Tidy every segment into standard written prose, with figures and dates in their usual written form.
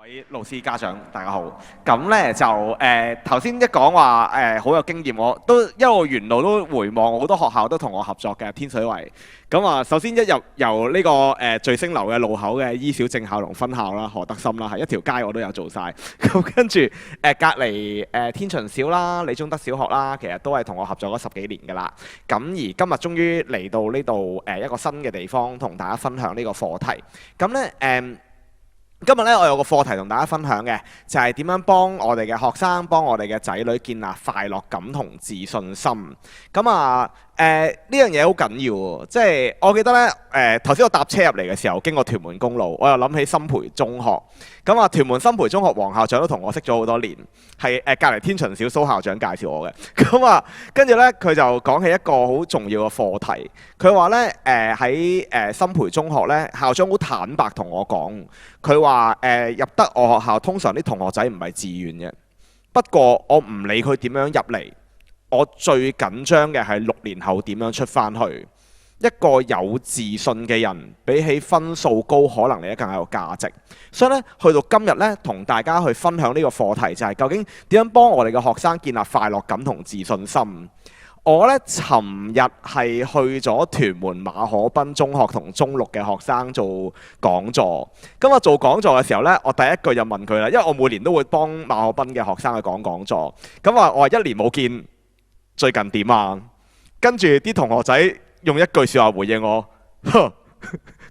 位老師家長，大家好。咁咧就頭先一講話好有經驗，我都一路沿路都回望好多學校都同我合作嘅天水圍。咁啊，首先一入由呢個聚星樓嘅路口嘅伊小正校同分校啦，何德森啦，係一條街我都有做晒。咁跟住隔離天巡小啦、李宗德小學啦，其實都係同我合作咗10幾年㗎啦。咁而今日終於嚟到呢度一個新嘅地方，同大家分享呢個課題。咁咧今日咧，我有個課題同大家分享嘅，就係點樣幫我哋嘅學生、幫我哋嘅仔女建立快樂感同自信心。咁啊，呢樣嘢好緊要喎，即係我記得咧，頭先我搭車入嚟嘅時候，經過屯門公路，我又諗起深培中學。咁啊，屯門深培中學黃校長都同我識咗好多年，係隔離天巡小蘇校長介紹我嘅。咁啊，跟住咧佢就講起一個好重要嘅課題。佢話咧，喺深培中學咧，校長好坦白同我講，佢話入得我學校，通常啲同學仔唔係自願嘅。不過我唔理佢點樣入嚟，我最緊張嘅係6年後點樣出返去。一個有自信嘅人，比起分數高，可能你更有價值。所以咧，去到今日咧，同大家去分享呢個課題，就係究竟點樣幫我哋嘅學生建立快樂感同自信心。我咧尋日係去咗屯門馬可賓中學同中六嘅學生做講座。咁啊做講座嘅時候咧，我第一句就問佢啦，因為我每年都會幫馬可賓嘅學生去講講座。咁啊，我話1年冇見，最近點啊？跟住啲同學仔用一句説話回應我，咁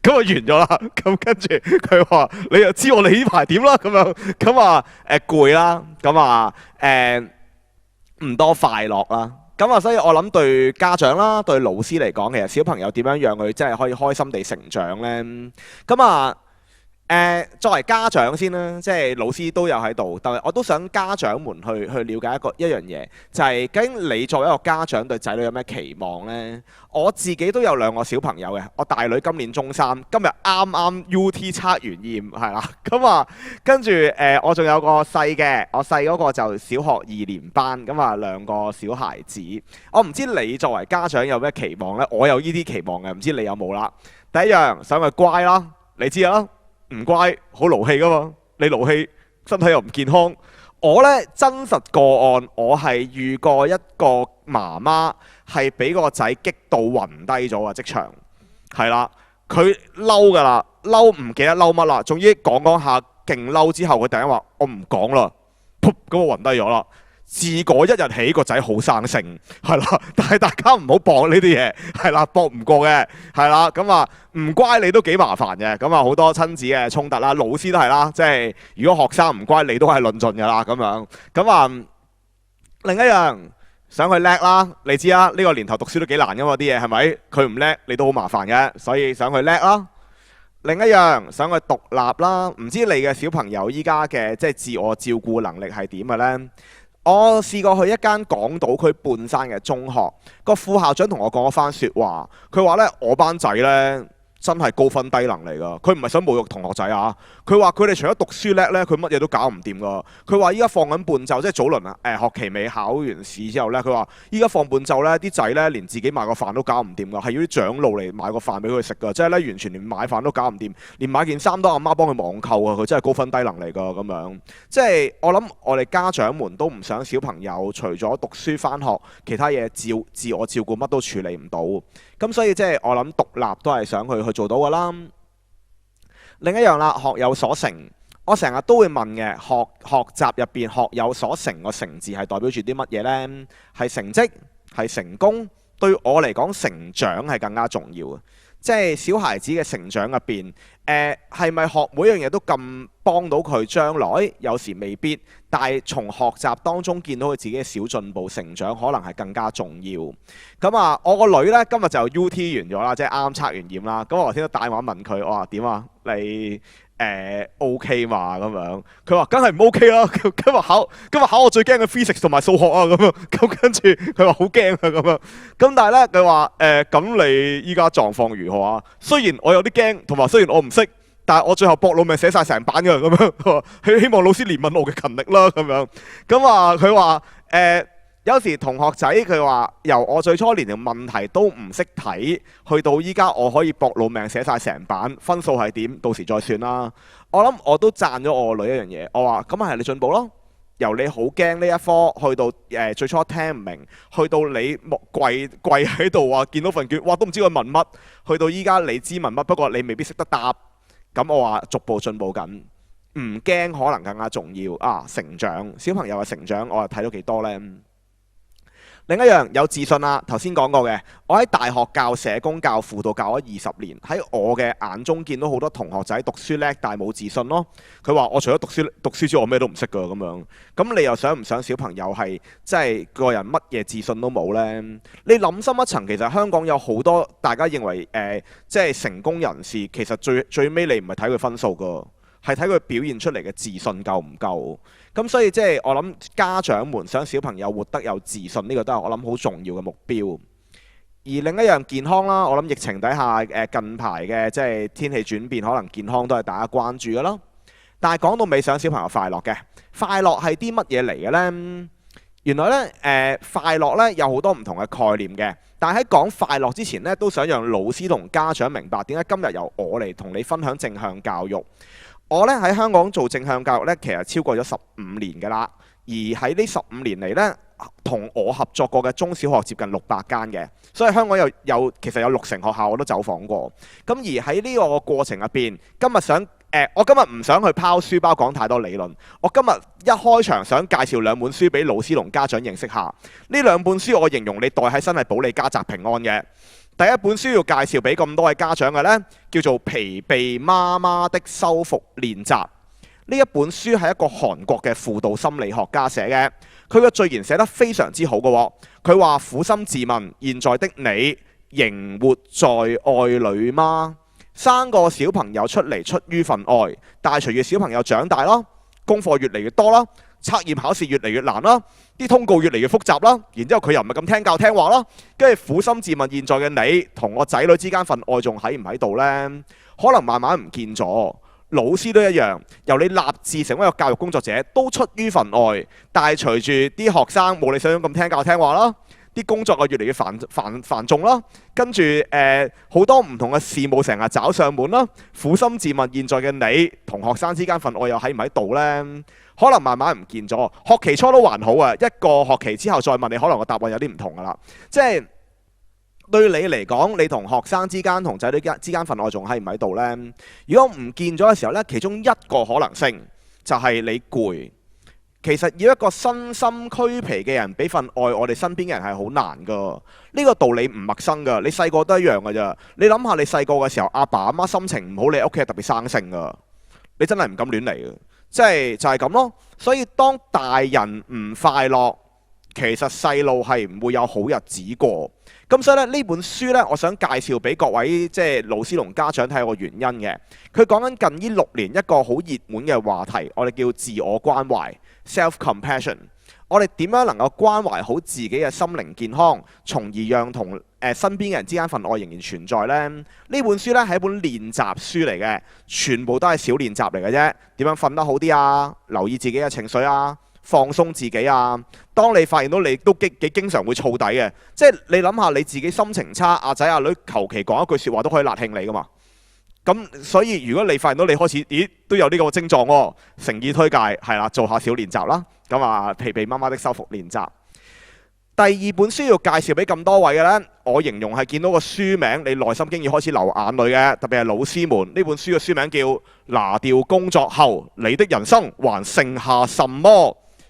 就完咗啦。咁跟住佢話：你又知我哋呢排點啦？咁樣咁啊攰啦，咁啊唔多快樂啦。咁啊，所以我諗對家長啦、對老師嚟講，其實小朋友點樣讓佢真係可以開心地成長呢？咁啊作為家長先啦，即係老師都有喺度，但係我都想家長們去了解一樣嘢，就係究竟你作為一個家長對仔女有咩期望呢？我自己都有2個小朋友嘅，我大女今年中3，今日啱啱 UT 測完驗係啦，咁啊跟住我仲有個細嘅，我細嗰個就小學2年班，咁啊2個小孩子。我唔知你作為家長有咩期望呢？我有呢啲期望嘅，唔知你有冇啦。第一樣想佢乖啦，你知啦。唔乖，好勞氣噶嘛！你勞氣，身體又唔健康。我呢，真實個案，我係遇過一個媽媽係俾個仔激到暈低咗啊！即場係啦，佢嬲噶啦，嬲唔記得嬲乜啦。總之講講下勁嬲之後，佢突然間話：我唔講啦，噗咁我暈低咗啦。自嗰一日起，個仔好生性，係啦，但係大家唔好搏呢啲嘢，係啦，搏唔過嘅，係啦，咁啊唔乖你都幾麻煩嘅，咁啊好多親子嘅衝突啦，老師都係啦，即係如果學生唔乖，你都係論盡㗎啦，咁樣，咁啊另一樣想佢叻啦，你知啦，呢個年頭讀書都幾難㗎嘛，啲嘢係咪？佢唔叻，你都好麻煩嘅，所以想佢叻啦。另一樣想佢獨立啦，唔知你嘅小朋友依家嘅即係自我照顧能力係點嘅呢？我試過去一間港島區半山嘅中學，個副校長同我講咗番説話，佢話呢，我班仔呢真係高分低能嚟㗎，佢唔係想侮辱同學仔啊，佢話佢哋除咗讀書叻呢，佢乜嘢都搞唔掂㗎。佢話依家放緊半晝，即係早輪啊學期尾考完試之後呢，佢話依家放半晝呢，啲仔呢連自己買個飯都搞唔掂㗎，係要啲長老嚟買個飯俾佢食㗎，即係呢完全連買飯都搞唔掂，連買件衫都阿媽幫佢網購啊，佢真係高分低能嚟㗎咁樣。即係我諗我哋家長們都唔想小朋友除咗讀書返學，其他嘢自我照顧乜都處理唔到。咁所以即係我諗獨立都係想佢去做到㗎啦。另一樣啦，學有所成，我成日都會問嘅，學習入邊學有所成個成字係代表住啲乜嘢呢？係成績，係成功。對我嚟講，成長係更加重要嘅。即係小孩子嘅成長入邊，係咪學每樣嘢都咁幫到佢將來？有時未必，但係從學習當中見到佢自己嘅小進步成長，可能係更加重要。咁啊，我個女呢，今日就 UT 完咗啦，即係啱啱測完驗啦。咁我頭先都打電話問佢，我話點啊？你OK 嘛？咁樣佢話梗係唔 OK 啦。今日考我最驚嘅 physics 同埋數學啊咁樣。咁跟住佢話好驚啊咁樣。咁但係呢，佢話咁你依家狀況如何啊？雖然我有啲驚，同埋雖然我唔識，但係我最後搏老命寫晒成版㗎咁樣。希望老師憐憫我嘅勤力啦咁樣。咁啊佢話有時同學仔佢話由我最初連條問題都唔識睇，去到依家我可以搏老命寫晒成版，分數係點？到時再算啦。我諗我都讚咗我個女一樣嘢，我話咁係你進步咯。由你好驚呢一科，去到最初聽唔明，去到你跪喺度話見到份卷，哇都唔知佢問乜，去到依家你知問乜，不過你未必識得答。咁我話逐步進步緊，唔驚可能更加重要啊！成長，小朋友嘅成長，我又睇到幾多呢？另一樣有自信啦，頭先講過嘅，我喺大學教社工教輔導教咗20年，喺我嘅眼中見到好多同學仔讀書叻，但係冇自信咯。佢話我除咗讀書之外，我咩都唔識㗎咁樣。咁你又想唔想小朋友係即係個人乜嘢自信都冇呢？你諗深一層，其實香港有好多大家認為即係成功人士，其實最尾你唔係睇佢分數㗎，係睇佢表現出嚟嘅自信夠唔夠。咁所以即係我諗家長們想小朋友活得有自信，呢個都係我諗好重要嘅目標。而另一樣健康啦，我諗疫情底下近排嘅即係天氣轉變，可能健康都係大家關注嘅啦。但係講到尾想小朋友快樂嘅，快樂係啲乜嘢嚟嘅呢？原來呢，快樂呢有好多唔同嘅概念嘅，但係喺講快樂之前呢，都想讓老師同家長明白點解今日由我嚟同你分享正向教育。我咧喺香港做正向教育咧，其實超過咗15年㗎啦。而喺呢15年嚟咧，同我合作過嘅中小學接近600間嘅，所以香港其實有60成學校我都走訪過。咁而喺呢個過程入邊，我今日唔想去拋書包講太多理論。我今日一開場想介紹2本書俾老師同家長認識下。呢2本書我形容你袋喺身係保你家宅平安嘅。第一本書要介紹俾咁多位家長嘅呢，叫做《疲憊媽媽的修復練習》。呢一本書係一個韓國嘅輔導心理學家寫嘅，佢嘅序言寫得非常之好嘅。佢話：苦心自問，現在的你仍活在愛裏嗎？生個小朋友出嚟出於份愛，但係隨住小朋友長大啦，功課越嚟越多啦，測驗考試越嚟越難啦，啲通告越嚟越複雜啦，然之後佢又唔係咁聽教聽話啦，跟住苦心自問，現在嘅你同我仔女之間份愛仲喺唔喺度呢？可能慢慢唔見咗。老師都一樣，由你立志成為一個教育工作者，都出於份愛，但係隨住啲學生冇你想咁聽教聽話啦，啲工作啊越嚟越繁重啦，跟住好多唔同嘅事務成日找上門啦，苦心自問，現在嘅你同學生之間份愛又喺唔喺度呢？可能慢慢唔見咗。學期初都還好啊，一個學期之後再問你，可能個答案有啲唔同㗎啦。即係對你嚟講，你同學生之間同仔女之間份愛仲喺唔喺度呢？如果唔見咗嘅時候呢，其中一個可能性就係你攰。其實要一個身心俱疲嘅人俾份愛我哋身邊嘅人係好難㗎。呢個道理唔陌生㗎。你細個都一樣㗎咋。你諗下你細個嘅時候，阿爸阿媽心情唔好，你屋企係特別生性㗎。你真係唔敢亂嚟嘅。即係就係咁咯。所以當大人唔快樂，其實細路係唔會有好日子過。咁所以咧，呢本書呢，我想介紹俾各位即係老師同家長睇下個原因嘅。佢講緊近呢6年一個好熱門嘅話題，我哋叫自我關懷 （self-compassion）。我哋點樣能夠關懷好自己嘅心靈健康，從而讓同身邊嘅人之間份愛仍然存在呢？呢本書呢係一本練習書嚟嘅，全部都係小練習嚟嘅啫。點樣瞓得好啲啊？留意自己嘅情緒啊？放鬆自己啊！當你發現到你都幾經常會燥底嘅，即係你諗下你自己心情差，阿仔阿女求其講一句説話都可以辣興你噶嘛。咁所以如果你發現到你開始都有呢個症狀喎，誠意推介係啦，做下小練習啦。咁啊，疲憊媽媽的修復練習。第2本書要介紹俾咁多位嘅呢，我形容係見到個書名，你內心經已開始流眼淚嘅，特別係老師們。呢本書嘅書名叫《拿掉工作後，你的人生還剩下什麼》。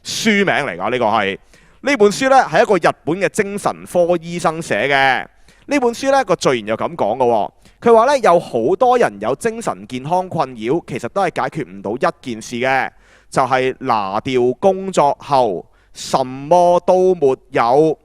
書名嚟㗎，呢個係呢本書呢係一個日本嘅精神科醫生寫嘅。呢本書呢個序言又咁講嘅喎，佢話呢有好多人有精神健康困擾，其實都係解決唔到一件事嘅，就係拿掉工作後，什麼都沒有。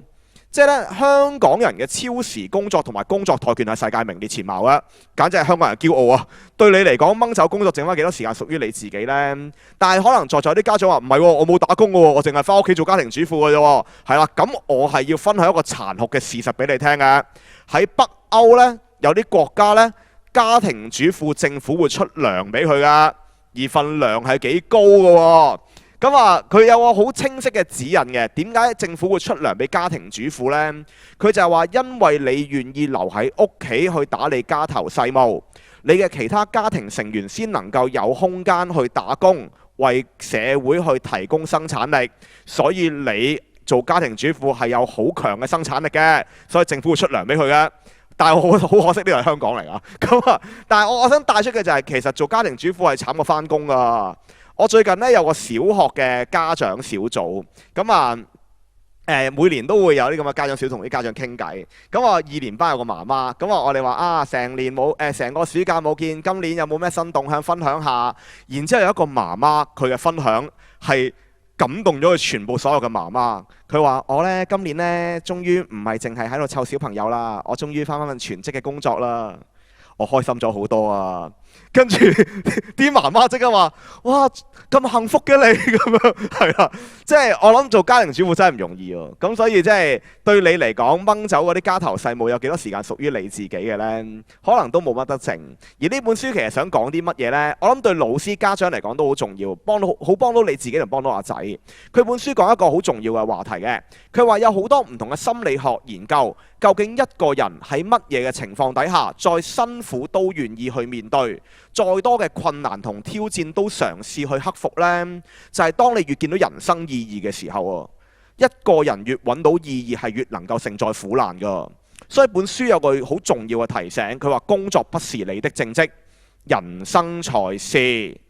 即係咧，香港人嘅超時工作同埋工作怠倦係世界名列前茅啊！簡直係香港人驕傲啊！對你嚟講，掹走工作剩翻幾多時間屬於你自己呢？但係可能在座啲家長話唔係喎，我冇打工嘅喎，我淨係翻屋企做家庭主婦嘅啫喎。係啦，咁我係要分享一個殘酷嘅事實俾你聽嘅。喺北歐呢，有啲國家呢，家庭主婦政府會出糧俾佢噶，而份糧係幾高嘅喎。咁啊，佢有個好清晰嘅指引嘅。點解政府會出糧俾家庭主婦呢？佢就係話，因為你願意留喺屋企去打理家頭細務，你嘅其他家庭成員先能夠有空間去打工，為社會去提供生產力。所以你做家庭主婦係有好強嘅生產力嘅，所以政府會出糧俾佢嘅。但係我好可惜呢個係香港嚟㗎。咁啊，但係我想帶出嘅就係，其實做家庭主婦係慘過返工㗎。我最近咧有個小學嘅家長小組，咁啊每年都會有啲咁嘅家長小組同啲家長傾偈。咁啊2年班有個媽媽，咁啊我哋話啊成年冇成個暑假冇見，今年有冇咩新動向分享下？然之後有一個媽媽佢嘅分享係感動咗佢全部所有嘅媽媽。佢話我呢，今年呢，終於唔係淨係喺度湊小朋友啦，我終於返返份全職嘅工作啦，我開心咗好多啊！跟住啲媽媽即刻話：哇，咁幸福嘅你咁樣，係啦，即係我諗做家庭主婦真係唔容易喎。咁所以即係對你嚟講，掹走嗰啲家頭細務有幾多時間屬於你自己嘅呢？可能都冇乜得剩。而呢本書其實想講啲乜嘢呢？我諗對老師家長嚟講都好重要，幫到你自己同幫到阿仔。佢本書講一個好重要嘅話題嘅，佢話有好多唔同嘅心理學研究，究竟一個人喺乜嘢嘅情況底下，再辛苦都願意去面對，再多嘅困難同挑戰都嘗試去克服呢？就係當你越見到人生意義嘅時候啊，一個人越揾到意義係越能夠承載苦難噶。所以本書有句好重要嘅提醒，佢話工作不是你的正職，人生才是。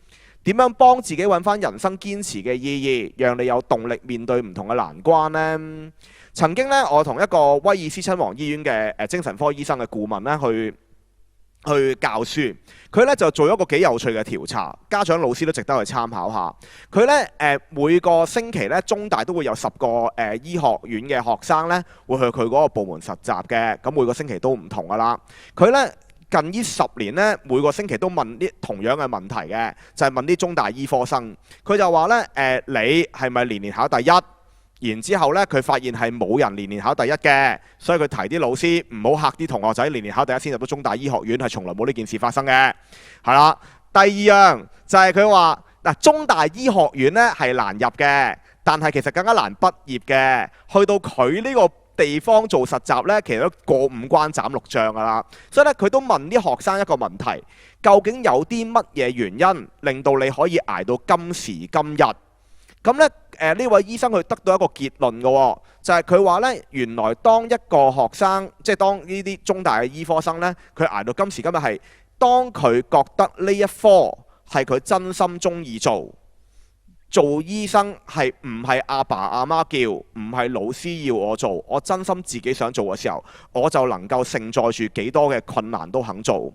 點樣幫自己揾翻人生堅持嘅意義，讓你有動力面對唔同嘅難關呢？曾經呢，我同一個威爾斯親王醫院嘅精神科醫生嘅顧問呢去教書，佢呢就做咗一個幾有趣嘅調查，家長老師都值得去參考下。佢呢每個星期呢，中大都會有10個醫學院嘅學生呢會去佢嗰個部門實習嘅，咁每個星期都唔同噶啦。佢呢近呢10年呢，每個星期都問啲同樣嘅問題嘅，就係問啲中大醫科生。佢就話呢你係咪年年考第一？然之後呢，佢發現係冇人年年考第一嘅，所以佢提啲老師唔好嚇啲同學仔年年考第一先入到中大醫學院，係從來冇呢件事發生嘅，係啦。第二樣就係佢話嗱，中大醫學院呢係難入嘅，但係其實更加難畢業嘅。去到佢呢個地方做實習呢，其實都過5關斬6將噶啦。所以呢，佢都問啲學生一個問題：究竟有啲乜嘢原因令到你可以捱到今時今日？咁呢呢位醫生佢得到一個結論嘅，就係佢話呢，原來當一個學生，即係當呢啲中大嘅醫科生呢，佢捱到今時今日係當佢覺得呢一科係佢真心中意做醫生係唔係阿爸阿媽叫，唔係老師要我做，我真心自己想做嘅時候，我就能夠承載住幾多嘅困難都肯做。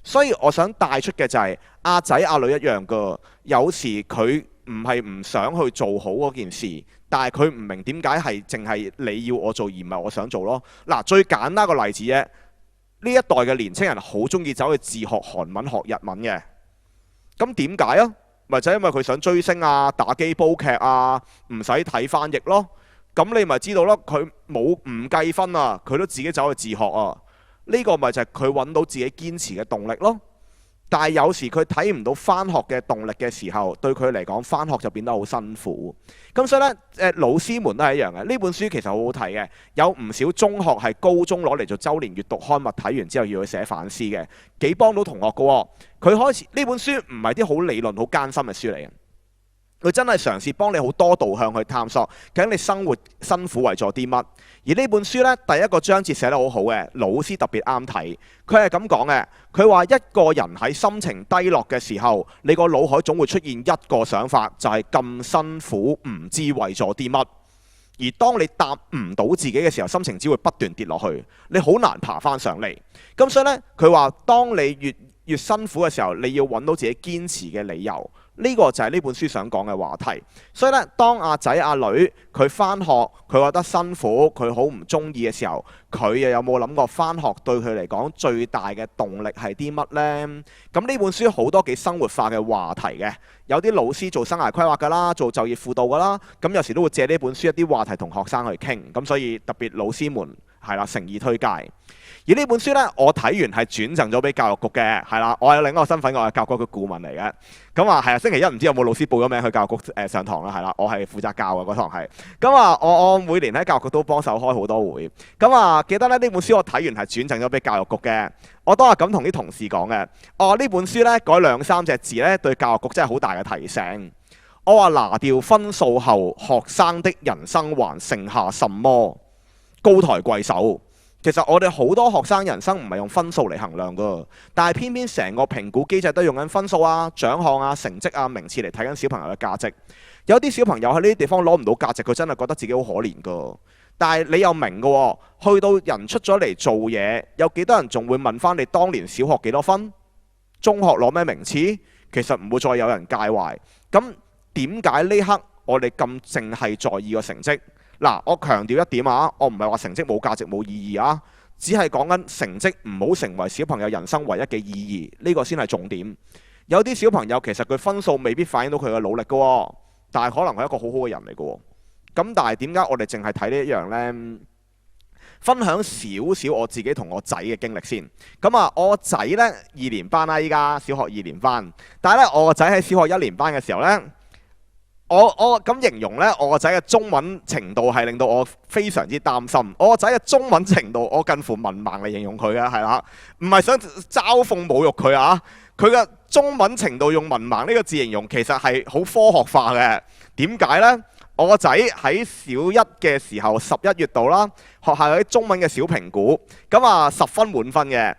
所以我想帶出嘅就係阿仔阿女一樣㗎，有時佢唔係唔想去做好嗰件事，但係佢唔明點解係淨係你要我做而唔係我想做咯。嗱，最簡單個例子啫，呢一代嘅年青人好中意走去自學韓文學日文嘅，咁點解啊？咪就係因為佢想追星啊、打機煲劇啊，唔使睇翻譯咯。咁你咪知道咯，佢唔計分啊，佢都自己走去自學啊。呢個咪就係佢揾到自己堅持嘅動力咯。但係有時佢睇唔到返學嘅動力嘅時候，對佢嚟講返學就變得好辛苦。咁所以呢，老師們都係一樣嘅。呢本書其實好好睇嘅，有唔少中學係高中攞嚟做週年閱讀刊物，睇完之後要去寫反思嘅，幾幫到同學㗎喎。佢開始呢本書唔係啲好理論、好艱辛嘅書嚟嘅。佢真係嘗試幫你好多導向去探索，究竟你生活辛苦為咗啲乜？而呢本書呢，第一個章節寫得好好嘅，老師特別啱睇。佢係咁講嘅，佢話一個人喺心情低落嘅時候，你個腦海總會出現一個想法，就係咁辛苦，唔知為咗啲乜。而當你答唔到自己嘅時候，心情只會不斷跌落去，你好難爬翻上嚟。咁所以呢，佢話當你越辛苦嘅時候，你要揾到自己堅持嘅理由。呢個就係呢本書想講嘅話題。所以呢，當阿仔阿女佢返學，佢覺得辛苦，佢好唔中意嘅時候，佢又有冇諗過返學對佢嚟講最大嘅動力係啲乜呢？咁呢本書好多幾生活化嘅話題嘅，有啲老師做生涯規劃㗎啦，做就業輔導㗎啦，咁有時都會借呢本書一啲話題同學生去傾。咁所以特別老師們係啦，誠意推介。而呢本書呢，我睇完係轉贈咗俾教育局嘅，係啦，我有另一個身份，我係教育局嘅顧問嚟嘅。咁啊，係啊，星期一唔知有冇老師報咗名去教育局上堂啦，係啦，我係負責教嘅嗰堂係。咁啊，我每年喺教育局都幫手開好多會。咁啊，記得咧呢本書我睇完係轉贈咗俾教育局嘅。我當日咁同啲同事講嘅，呢本書呢，改2、3隻字呢，對教育局真係好大嘅提醒。我話拿掉分數後，學生的人生還剩下什麼？高抬貴手。其實我哋好多學生人生唔係用分數嚟衡量㗎，但係偏偏成個評估機制都用緊分數啊、獎項啊、成績啊、名次嚟睇緊小朋友嘅價值。有啲小朋友喺呢啲地方攞唔到價值，佢真係覺得自己好可憐㗎。但係你又明㗎喎，去到人出咗嚟做嘢，有幾多人仲會問翻你當年小學幾多分、中學攞咩名次？其實唔會再有人介懷。咁點解呢刻我哋咁淨係在意個成績？嗱，我強調一點啊，我唔係話成績冇價值冇意義啊，只係講緊成績唔好成為小朋友人生唯一嘅意義，呢個先係重點。有啲小朋友其實佢分數未必反映到佢嘅努力㗎喎，但係可能係一個好好嘅人嚟㗎喎。咁但係點解我哋淨係睇呢一樣呢？分享少少我自己同我仔嘅經歷先。咁啊，我仔呢2年班啦，依家小學2年班，但係呢，我個仔喺小學1年班嘅時候呢。我咁形容呢，我個仔嘅中文程度係令到我非常之擔心。我個仔嘅中文程度，我近乎文盲嚟形容佢嘅，係啦，唔係想嘲諷侮辱佢啊。佢嘅中文程度用文盲呢個字形容，其實係好科學化嘅。點解呢？我個仔喺小1嘅時候11月度啦，學校有啲中文嘅小評估，咁啊10分滿分嘅。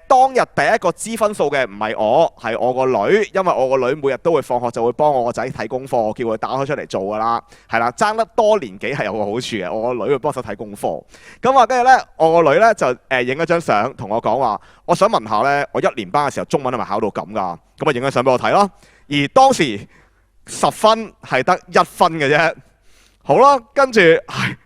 當日第一個知分數嘅唔係我，係我個女，因為我個女每日都會放學就會幫我個仔睇功課，叫佢打開出嚟做㗎啦，係啦，爭得多年紀係有個好處嘅，我個女會幫手睇功課。咁啊，跟住呢，我個女呢就影咗張相同我講話，我想問下呢，我1年班嘅時候中文係咪考到咁㗎？咁啊影咗相俾我睇咯。而當時10分係得1分嘅啫。好啦，跟住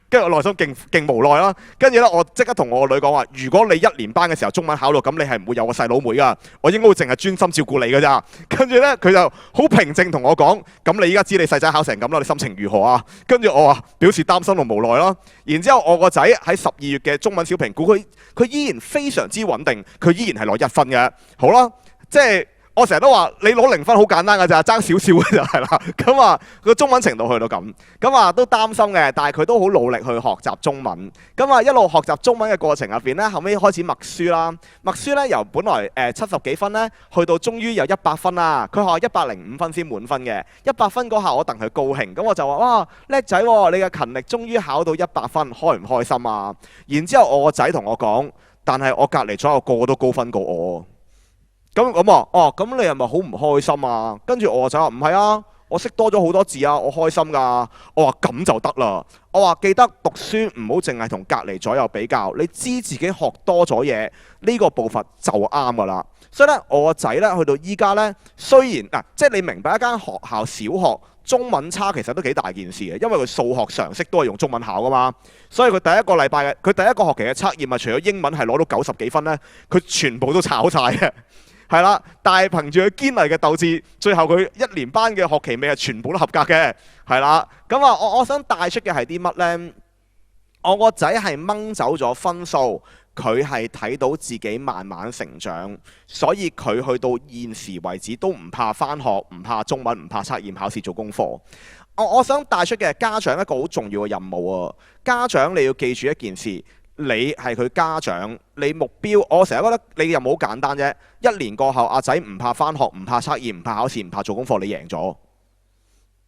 跟住我內心勁無奈啦，跟住咧我即刻同我個女講話：如果你1年班嘅時候中文考到咁，你係唔會有個細佬妹噶，我應該會淨係專心照顧你噶咋。跟住咧佢就好平靜同我講：咁你依家知你細仔考成咁啦，你心情如何啊？跟住我話表示擔心同無奈啦。然之後我個仔喺12月嘅中文小評估，佢依然非常之穩定，佢依然係攞1分嘅。好啦，即係。我成日都話你攞0分好簡單㗎咋，爭少少嘅就係啦。咁啊，個中文程度去到咁啊都擔心嘅，但係佢都好努力去學習中文。咁啊一路學習中文嘅過程入邊呢，後尾開始默書啦。默書呢，由本來70幾分呢，去到終於有100分啦。佢學105分先滿分嘅，100分嗰下我戥佢高興。咁我就話：哇，叻仔喎！你嘅勤力終於考到100分，開唔開心啊？然之後我個仔同我講：但係我隔離左右個個都高分過我。咁啊，咁你係咪好唔開心啊？跟住我個仔話：唔係啊，我識多咗好多字啊，我開心㗎。我話咁就得啦。我話記得讀書唔好淨係同隔離左右比較，你知自己學多咗嘢，呢個步伐就啱㗎啦。所以咧，我個仔咧去到依家咧，雖然嗱，即係你明白一間學校小學中文差其實都幾大件事嘅，因為佢數學常識都係用中文考㗎嘛。所以佢第一個禮拜嘅，佢第一個學期嘅測驗啊，除咗英文係攞到90幾分咧，佢全部都炒晒嘅。係啦，但係憑住佢堅毅嘅鬥志，最後佢1年班嘅學期尾係全部都合格嘅，係啦。咁啊，我想帶出嘅係啲乜呢？我個仔係掹走咗分數，佢係睇到自己慢慢成長，所以佢去到現時為止都唔怕返學，唔怕中文，唔怕測驗考試做功課。我想帶出嘅係家長一個好重要嘅任務啊！家長你要記住一件事。你係佢家長，你目標，我成日覺得你任務好簡單啫。1年過後，阿仔唔怕返學，唔怕測驗，唔怕考試，唔怕做功課，你贏咗。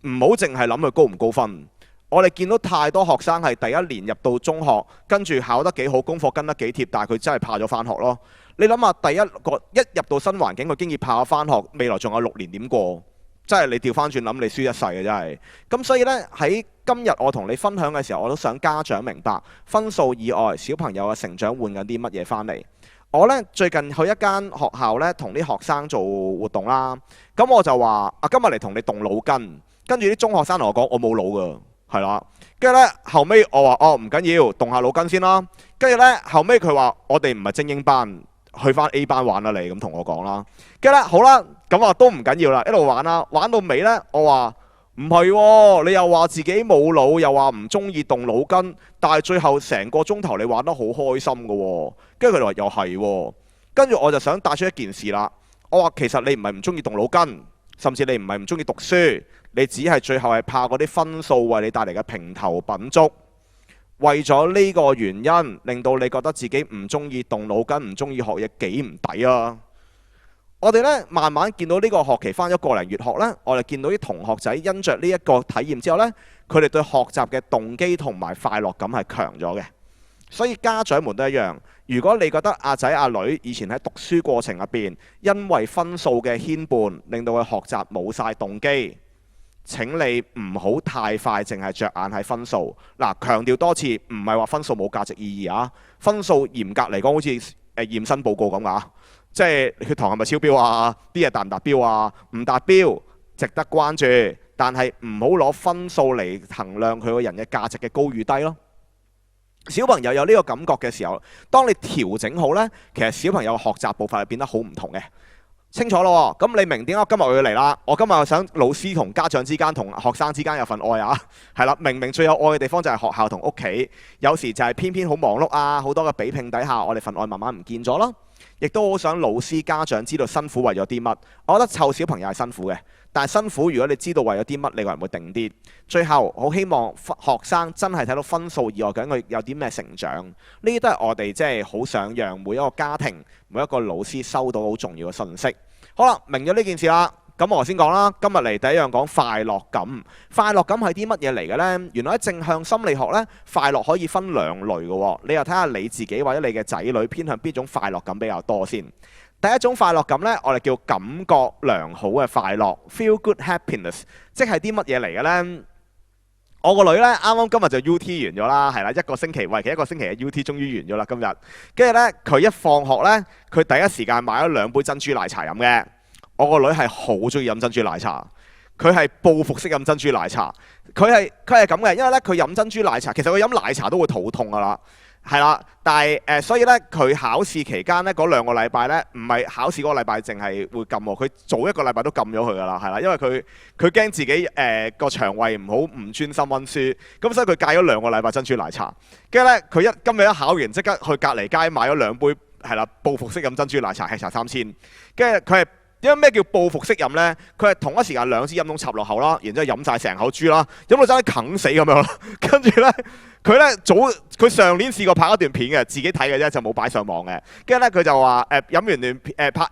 唔好淨係諗佢高唔高分。我哋見到太多學生係第1年入到中學，跟住考得幾好，功課跟得幾貼，但係佢真係怕咗返學咯。你諗下，第一入到新環境，佢經已怕咗返學，未來仲有6年點過？真係你調翻轉諗，你輸一世嘅真係。咁所以呢，喺今日我同你分享嘅時候，我都想家長明白分數以外，小朋友嘅成長換緊啲乜嘢翻嚟。我呢，最近去一間學校呢，同啲學生做活動啦。咁我就話：今日嚟同你動腦筋。跟住啲中學生同我講：我冇腦㗎，係啦。跟住呢，後尾我話：唔緊要，動下腦筋先啦。跟住呢，後尾佢話：我哋唔係精英班。去翻 A 班玩啦，你咁同我講啦。跟住咧，好啦，咁啊都唔緊要啦，一路玩啦，玩到尾呢，我話唔係喎，你又話自己冇腦，又話唔中意動腦筋，但係最後成個鐘頭你玩得好開心㗎喎。跟住佢哋話又係喎，跟住我就想帶出一件事啦。我話其實你唔係唔中意動腦筋，甚至你唔係唔中意讀書，你只係最後係怕嗰啲分數為你帶嚟嘅評頭品足。為咗呢個原因，令到你覺得自己唔中意動腦筋，唔中意學嘢，幾唔抵啊！我哋呢慢慢見到呢個學期返咗個零月學呢，我哋見到啲同學仔因着呢一個體驗之後呢，佢哋對學習嘅動機同埋快樂感係強咗嘅。所以家長們都一樣，如果你覺得阿仔阿女以前喺讀書過程入邊，因為分數嘅牽絆，令到佢學習冇晒動機，請你唔好太快淨係着眼喺分數。嗱，強調多次，唔係話分數冇價值意義啊，分數嚴格嚟講好似驗身報告咁啊。即係血糖係咪超標啊？啲嘢達唔達標啊？唔達標值得關注，但係唔好攞分數嚟衡量佢個人嘅價值嘅高與低咯。小朋友有呢個感覺嘅時候，當你調整好呢，其實小朋友嘅學習步伐係變得好唔同嘅。清楚咯喎，咁你明點解今日我要嚟啦？我今日想老師同家長之間同學生之間有份愛啊，係啦，明明最有愛嘅地方就係學校同屋企，有時就係偏偏好忙碌啊，好多嘅比拼底下，我哋份愛慢慢唔見咗咯。亦都好想老師家長知道辛苦為咗啲乜。我覺得湊小朋友係辛苦嘅，但係辛苦如果你知道為咗啲乜，你個人會定啲。最後好希望學生真係睇到分數以外究竟佢有啲咩成長，呢啲都係我哋即係好想讓每一個家庭每一個老師收到好重要嘅信息。好啦，明咗呢件事啦。咁我先講啦，今日嚟第一樣講快樂感。快樂感係啲乜嘢嚟嘅呢？原來喺正向心理學呢，快樂可以分兩類嘅喎。你又睇下你自己或者你嘅仔女偏向邊種快樂感比較多先。第一種快樂感呢，我哋叫感覺良好嘅快樂 （feel good happiness），即係啲乜嘢嚟嘅呢？我個女呢，啱啱今日就 UT 完咗啦，係啦，一個星期為期一個星期嘅 UT 終於完咗啦，今日。跟住呢，佢一放學呢，佢第一時間買咗2杯珍珠奶茶飲嘅。我個女係好中意飲珍珠奶茶，佢係報復式飲珍珠奶茶。佢係咁嘅，因為咧佢飲珍珠奶茶，其實佢飲奶茶都會肚痛噶啦，係啦。但係所以咧佢考試期間咧嗰2個禮拜咧，唔係考試嗰個禮拜淨係會禁喎，佢早1個禮拜都禁咗佢噶啦，係啦，因為佢驚自己個腸胃唔好，唔專心溫書，咁所以佢戒咗2個禮拜珍珠奶茶。跟住咧佢今日一考完，即刻去隔離街買咗2杯係啦報復式飲珍珠奶茶，吃茶3000。跟住佢係。因為咩叫報復式飲呢？佢係同一時間2支飲筒插落口啦，然之後飲晒成口豬啦，飲到真係啃死咁樣啦。跟住呢，佢上年試過拍一段片嘅，自己睇嘅啫，就冇擺上網嘅。跟住呢，佢就話飲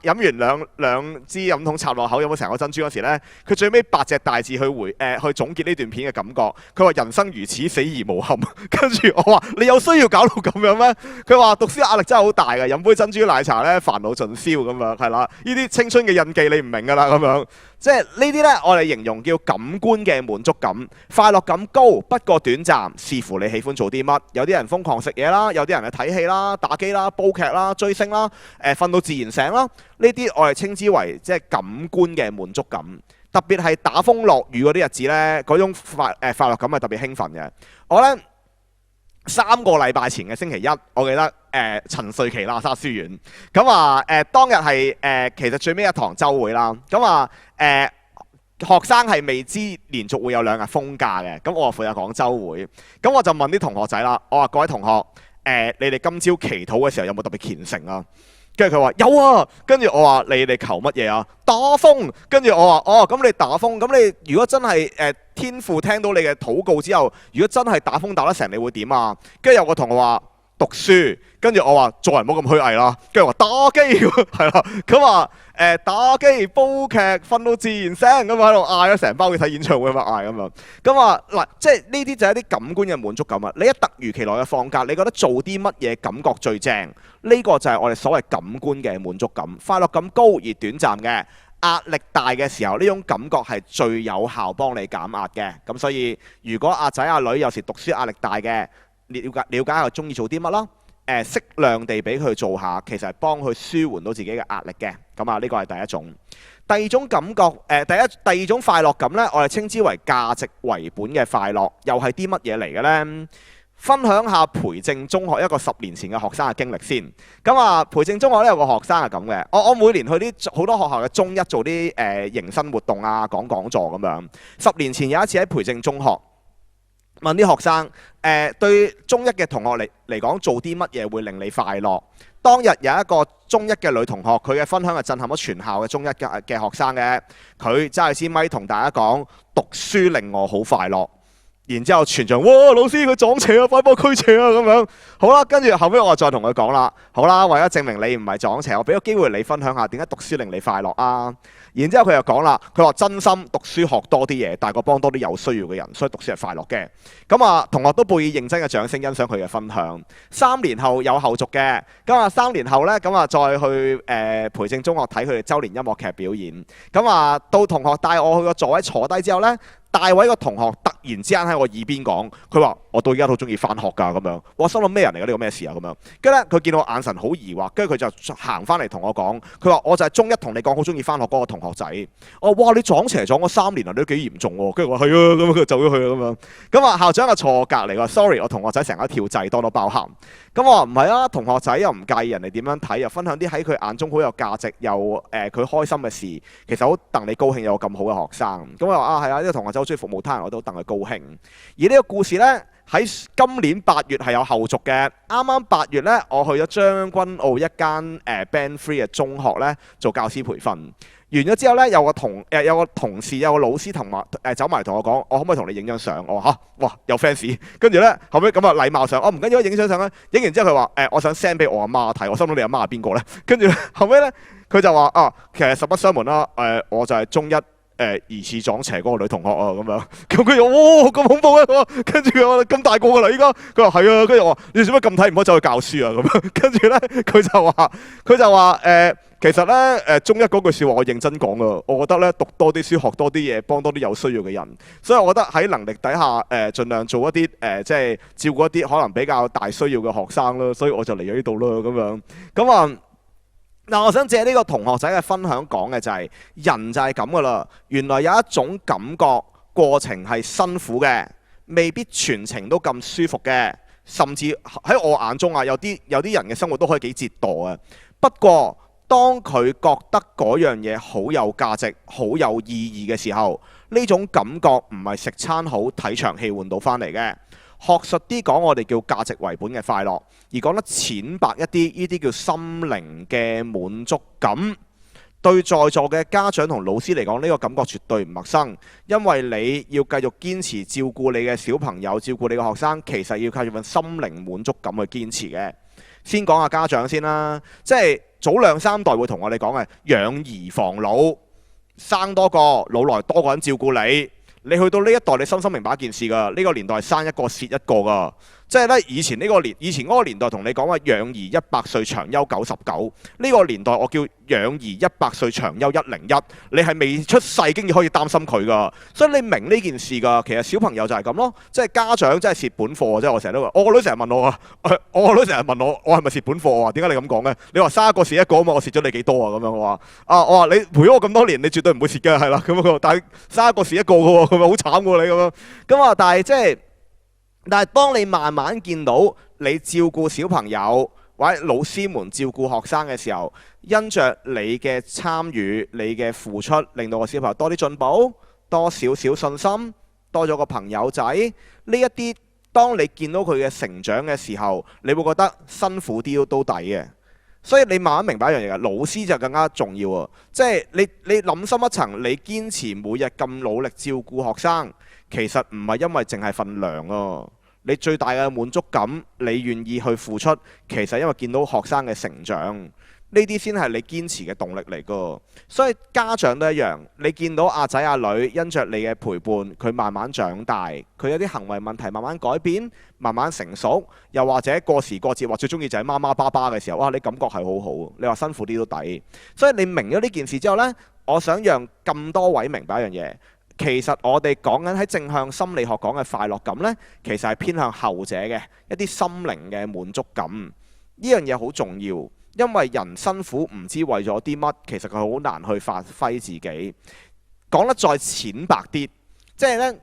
完兩支飲筒插落口，飲到成個珍珠嗰時呢，佢最尾8隻大字去總結呢段片嘅感覺。佢話人生如此，死而無憾。跟住我話你有需要搞到咁樣咩？佢話讀書壓力真係好大嘅，飲杯珍珠奶茶呢，煩惱盡消咁樣，係啦。呢啲青春嘅印記你唔明㗎啦咁樣。即係呢啲呢，我哋形容叫感官嘅滿足感，快樂感高，不過短暫，視乎你喜歡做啲乜。有啲人瘋狂食嘢啦，有啲人去睇戲啦、打機啦、煲劇啦、追星啦、瞓到自然醒啦。呢啲我哋稱之為即係感官嘅滿足感。特別係打風落雨嗰啲日子呢，嗰種快樂感係特別興奮嘅。我呢3個禮拜前嘅星期一，我記得陳瑞琪喇沙書院咁啊當日係其實最尾一堂週會啦。咁啊學生係未知連續會有2日封假嘅，咁我負責講週會。咁我就問啲同學仔啦，我話各位同學你哋今朝祈禱嘅時候有冇特別虔誠啊？跟住佢話有啊。跟住我話你哋求乜嘢啊？打風。跟住我話哦，咁你打風，咁你如果真係天父聽到你嘅禱告之後，如果真係打風打得成，你會點啊？跟住有個同學話讀書。跟住我話做人唔好咁虛偽啦。跟住話打機係啦。咁話打機煲劇瞓到自然醒咁喺度嗌咗成班去睇演唱會咁樣嗌咁樣。咁話嗱，即係呢啲就係一啲感官嘅滿足感啊！你一突如其來嘅放假，你覺得做啲乜嘢感覺最正？呢個就係我哋所謂感官嘅滿足感，快樂感高而短暫嘅。壓力大嘅時候，呢種感覺係最有效幫你減壓嘅。咁所以如果阿仔阿女有時讀書壓力大嘅，了解下佢中意做啲乜啦。適量地俾佢做下，其實係幫佢舒緩到自己嘅壓力嘅。咁啊，呢個係第一種。第二種感覺，第二種快樂感呢，我哋稱之為價值為本嘅快樂，又係啲乜嘢嚟嘅呢？分享下培正中學一個10年前嘅學生嘅經歷先。咁啊，培正中學咧有個學生係咁嘅。我每年去啲好多學校嘅中一做啲迎新活動啊，講講座咁樣。10年前有一次喺培正中學問啲學生，對中一嘅同學嚟講做啲乜嘢會令你快樂？當日有一個中一嘅女同學，佢嘅分享係震撼咗全校嘅中一嘅學生嘅。佢揸住支咪同大家講：讀書令我好快樂。然之後全場哇，老師佢撞邪啊，快幫驅邪啊咁樣。好啦，跟住後尾我再同佢講啦，好啦，為咗證明你唔係撞邪，我俾個機會你分享下點解讀書令你快樂啊。然之後佢又講啦，佢話真心讀書學多啲嘢，大過幫多啲有需要嘅人，所以讀書係快樂嘅。咁啊，同學都報以認真嘅掌聲欣賞佢嘅分享。3年後有後續嘅，咁啊3年後呢，咁啊再去培正中學睇佢哋週年音樂劇表演。咁啊到同學帶我去個座位坐低之後呢，大位個同學突然之間喺我耳邊講，佢話：我到而家都好中意返學㗎咁樣。我心諗咩人嚟㗎？呢個咩事啊咁樣？跟住咧，佢見到我眼神好疑惑，跟住佢就行翻嚟同我講，佢話：我就係中一同你講好中意返學嗰個同學仔。我話：哇！你撞邪撞咗3年啊，你都幾嚴重喎。跟住我話：係啊，咁佢就走咗去啦咁樣。咁啊校長就坐我隔離話：sorry，我同學仔成日跳掣，多多包涵。咁我話唔係啊，同學仔又唔介意人哋點樣睇，又分享啲喺佢眼中好有價值又佢開心嘅事，其實好戥你高興有咁好嘅學生。咁我話啊係啊，呢個同學仔好中意服務他人，我都戥佢高興。而呢個故事呢，喺今年8月係有後續嘅。啱啱8月呢，我去咗將軍澳一間Band 3嘅中學呢做教師培訓。完咗之後呢，有個同事有個老師走埋同我講：我可唔可以同你影張相？我話嚇，哇有 fans。跟住呢，後尾咁啊禮貌上，我唔緊要，影張相啦。影完之後佢話我想 send 俾我阿媽睇。我心諗你阿媽係邊個呢？跟住後尾呢，佢就話啊，其實實不相瞞啦，我就係中一疑似撞邪嗰個女同學啊咁樣。咁佢就哇咁恐怖啊！跟住我咁大個㗎啦依家。佢話係啊，跟住我話你做乜咁睇唔可以走去教書啊咁樣。跟住呢，佢就話其實呢，中一嗰句説話我認真講啊，我覺得呢，讀多啲書學多啲嘢，幫多啲有需要嘅人。所以我覺得喺能力底下盡量做一啲即係照顧一啲可能比較大需要嘅學生啦。所以我就嚟咗呢度啦咁樣。咁啊嗱，我想借呢個同學仔嘅分享講嘅就係人就係咁噶啦。原來有一種感覺過程係辛苦嘅，未必全程都咁舒服嘅，甚至喺我眼中啊，有啲人嘅生活都可以幾折墮嘅。不過當佢覺得嗰樣嘢好有價值、好有意義嘅時候，呢種感覺唔係食餐好睇場戲換到返嚟嘅。學術啲講，我哋叫價值為本嘅快樂；而講得淺白一啲，呢啲叫心靈嘅滿足感。對在座嘅家長同老師嚟講，呢個感覺絕對唔陌生，因為你要繼續堅持照顧你嘅小朋友、照顧你嘅學生，其實要靠住份心靈滿足感去堅持嘅。先講下家長先啦，即係早2、3代會同我哋講嘅養兒防老，生多個老來多個人照顧你。你去到呢一代，你深深明白一件事㗎，呢個年代生一個蝕一個㗎。即係咧，以前嗰個年代同你講話養兒100歲長憂99，呢個年代我叫養兒100歲長憂101。你係未出世已經可以擔心佢㗎，所以你明呢件事㗎。其實小朋友就係咁咯，即係家長真係蝕本貨。即係我成日都話，我個女成日問我啊，我個女成日問我係咪蝕本貨啊？點解你咁講呢？你話生一個蝕一個啊嘛，我蝕咗你幾多啊？咁樣我話你陪咗我咁多年，你絕對唔會蝕嘅，係啦咁樣。但係生一個蝕一個嘅喎，佢咪好慘喎你咁樣。咁啊，但係當你慢慢見到你照顧小朋友或者老師們照顧學生嘅時候，因着你嘅參與、你嘅付出，令到個小朋友多啲進步，多少少信心，多咗個朋友仔，呢一啲當你見到佢嘅成長嘅時候，你會覺得辛苦啲都抵嘅。所以你慢慢明白一樣嘢，老師就更加重要啊！即係你諗深一層，你堅持每日咁努力照顧學生，其實唔係因為淨係份糧啊！你最大嘅滿足感，你願意去付出，其實因為見到學生嘅成長，呢啲先係你堅持嘅動力嚟噶。所以家長都一樣，你見到阿仔阿女因着你嘅陪伴，佢慢慢長大，佢有啲行為問題慢慢改變，慢慢成熟，又或者過時過節或最中意就係媽媽爸爸嘅時候，哇！你感覺係好好，你話辛苦啲都抵。所以你明咗呢件事之後呢，我想讓咁多位明白一樣嘢。其實我哋講緊喺正向心理學講嘅快樂感呢，其實係偏向後者嘅一啲心靈嘅滿足感。呢樣嘢好重要，因為人辛苦唔知為咗啲乜，其實佢好難去發揮自己。講得再淺白啲，即係呢，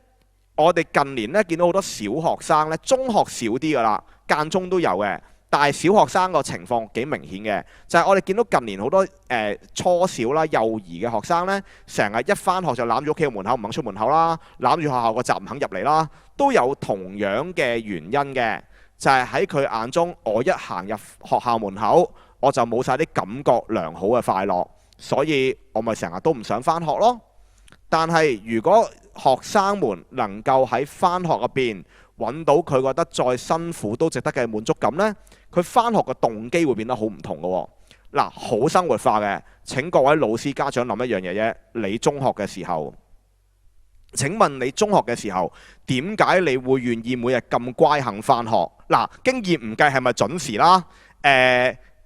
我哋近年咧見到好多小學生咧，中學少啲㗎啦，間中都有嘅。但係小學生個情況幾明顯嘅，就係我哋見到近年好多初小啦、幼兒嘅學生咧，成日一返學就攬住屋企嘅門口唔肯出門口啦，攬住學校個閘唔肯入嚟啦，都有同樣嘅原因嘅，就係喺佢眼中，我一行入學校門口，我就冇晒啲感覺良好嘅快樂，所以我咪成日都唔想返學咯。但係如果學生們能夠喺返學入邊揾到佢覺得再辛苦都值得嘅滿足感呢，佢返學嘅動機會變得好唔同嘅喎。嗱，好生活化嘅。請各位老師家長諗一樣嘢啫。你中學嘅時候，請問你中學嘅時候點解你會願意每日咁乖肯返學？嗱，經驗唔計係咪準時啦？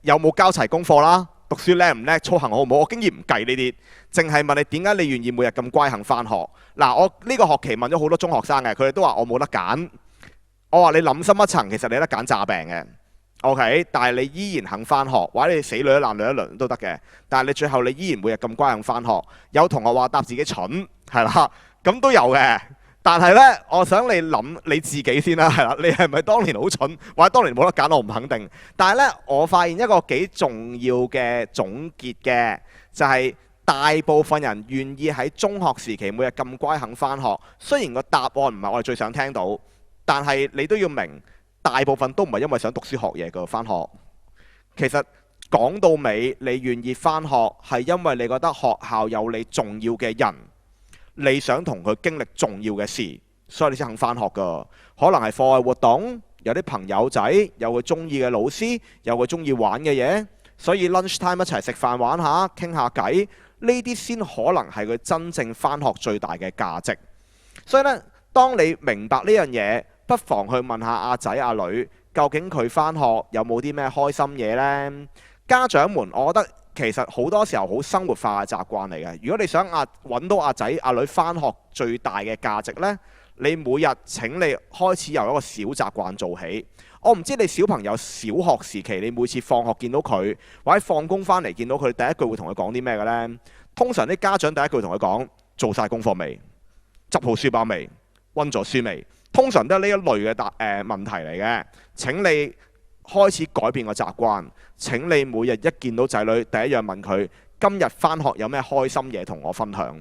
有冇交齊功課啦？讀書叻唔叻？操行好唔好？我經驗唔計呢啲，淨係問你點解你願意每日咁乖肯返學？嗱，我呢個學期問咗好多中學生嘅，佢哋都話我冇得揀。我話你諗深一層，其實你有得揀詐病嘅。OK， 但係你依然肯返學，或者你死女一爛女一輪都得嘅。但係你最後你依然每日咁乖肯返學。有同學話答自己蠢，係啦，咁都有嘅。但係呢，我想你諗你自己先啦，係啦，你係咪當年好蠢，或者當年冇得揀？我唔肯定。但係呢，我發現一個幾重要嘅總結嘅，就係大部分人願意喺中學時期每日咁乖肯返學。雖然個答案唔係我哋最想聽到，但係你都要明，大部分都唔係因為想讀書學嘢㗎返學。其實講到尾，你願意返學係因為你覺得學校有你重要嘅人。你想同佢經歷重要嘅事，所以你先肯返學㗎。可能係課外活動，有啲朋友仔，有佢中意嘅老師，有佢中意玩嘅嘢，所以 lunch time 一齊食飯玩下，傾下偈，呢啲先可能係佢真正返學最大嘅價值。所以呢，當你明白呢樣嘢，不妨去問下阿仔阿女，究竟佢返學有冇啲咩開心嘢呢？家長們，我覺得其實好多時候好生活化嘅習慣嚟嘅。如果你想揾到阿仔阿女返學最大嘅價值呢，你每日請你開始由一個小習慣做起。我唔知你小朋友小學時期，你每次放學見到佢，或者放工返嚟見到佢，第一句會同佢講啲咩嘅呢？通常啲家長第一句同佢講：做晒功課未？執好書包未？溫咗書未？通常都係呢一類嘅問題嚟嘅。請你開始改變個習慣。請你每日一見到仔女，第一樣問佢：今日返學有咩開心嘢同我分享？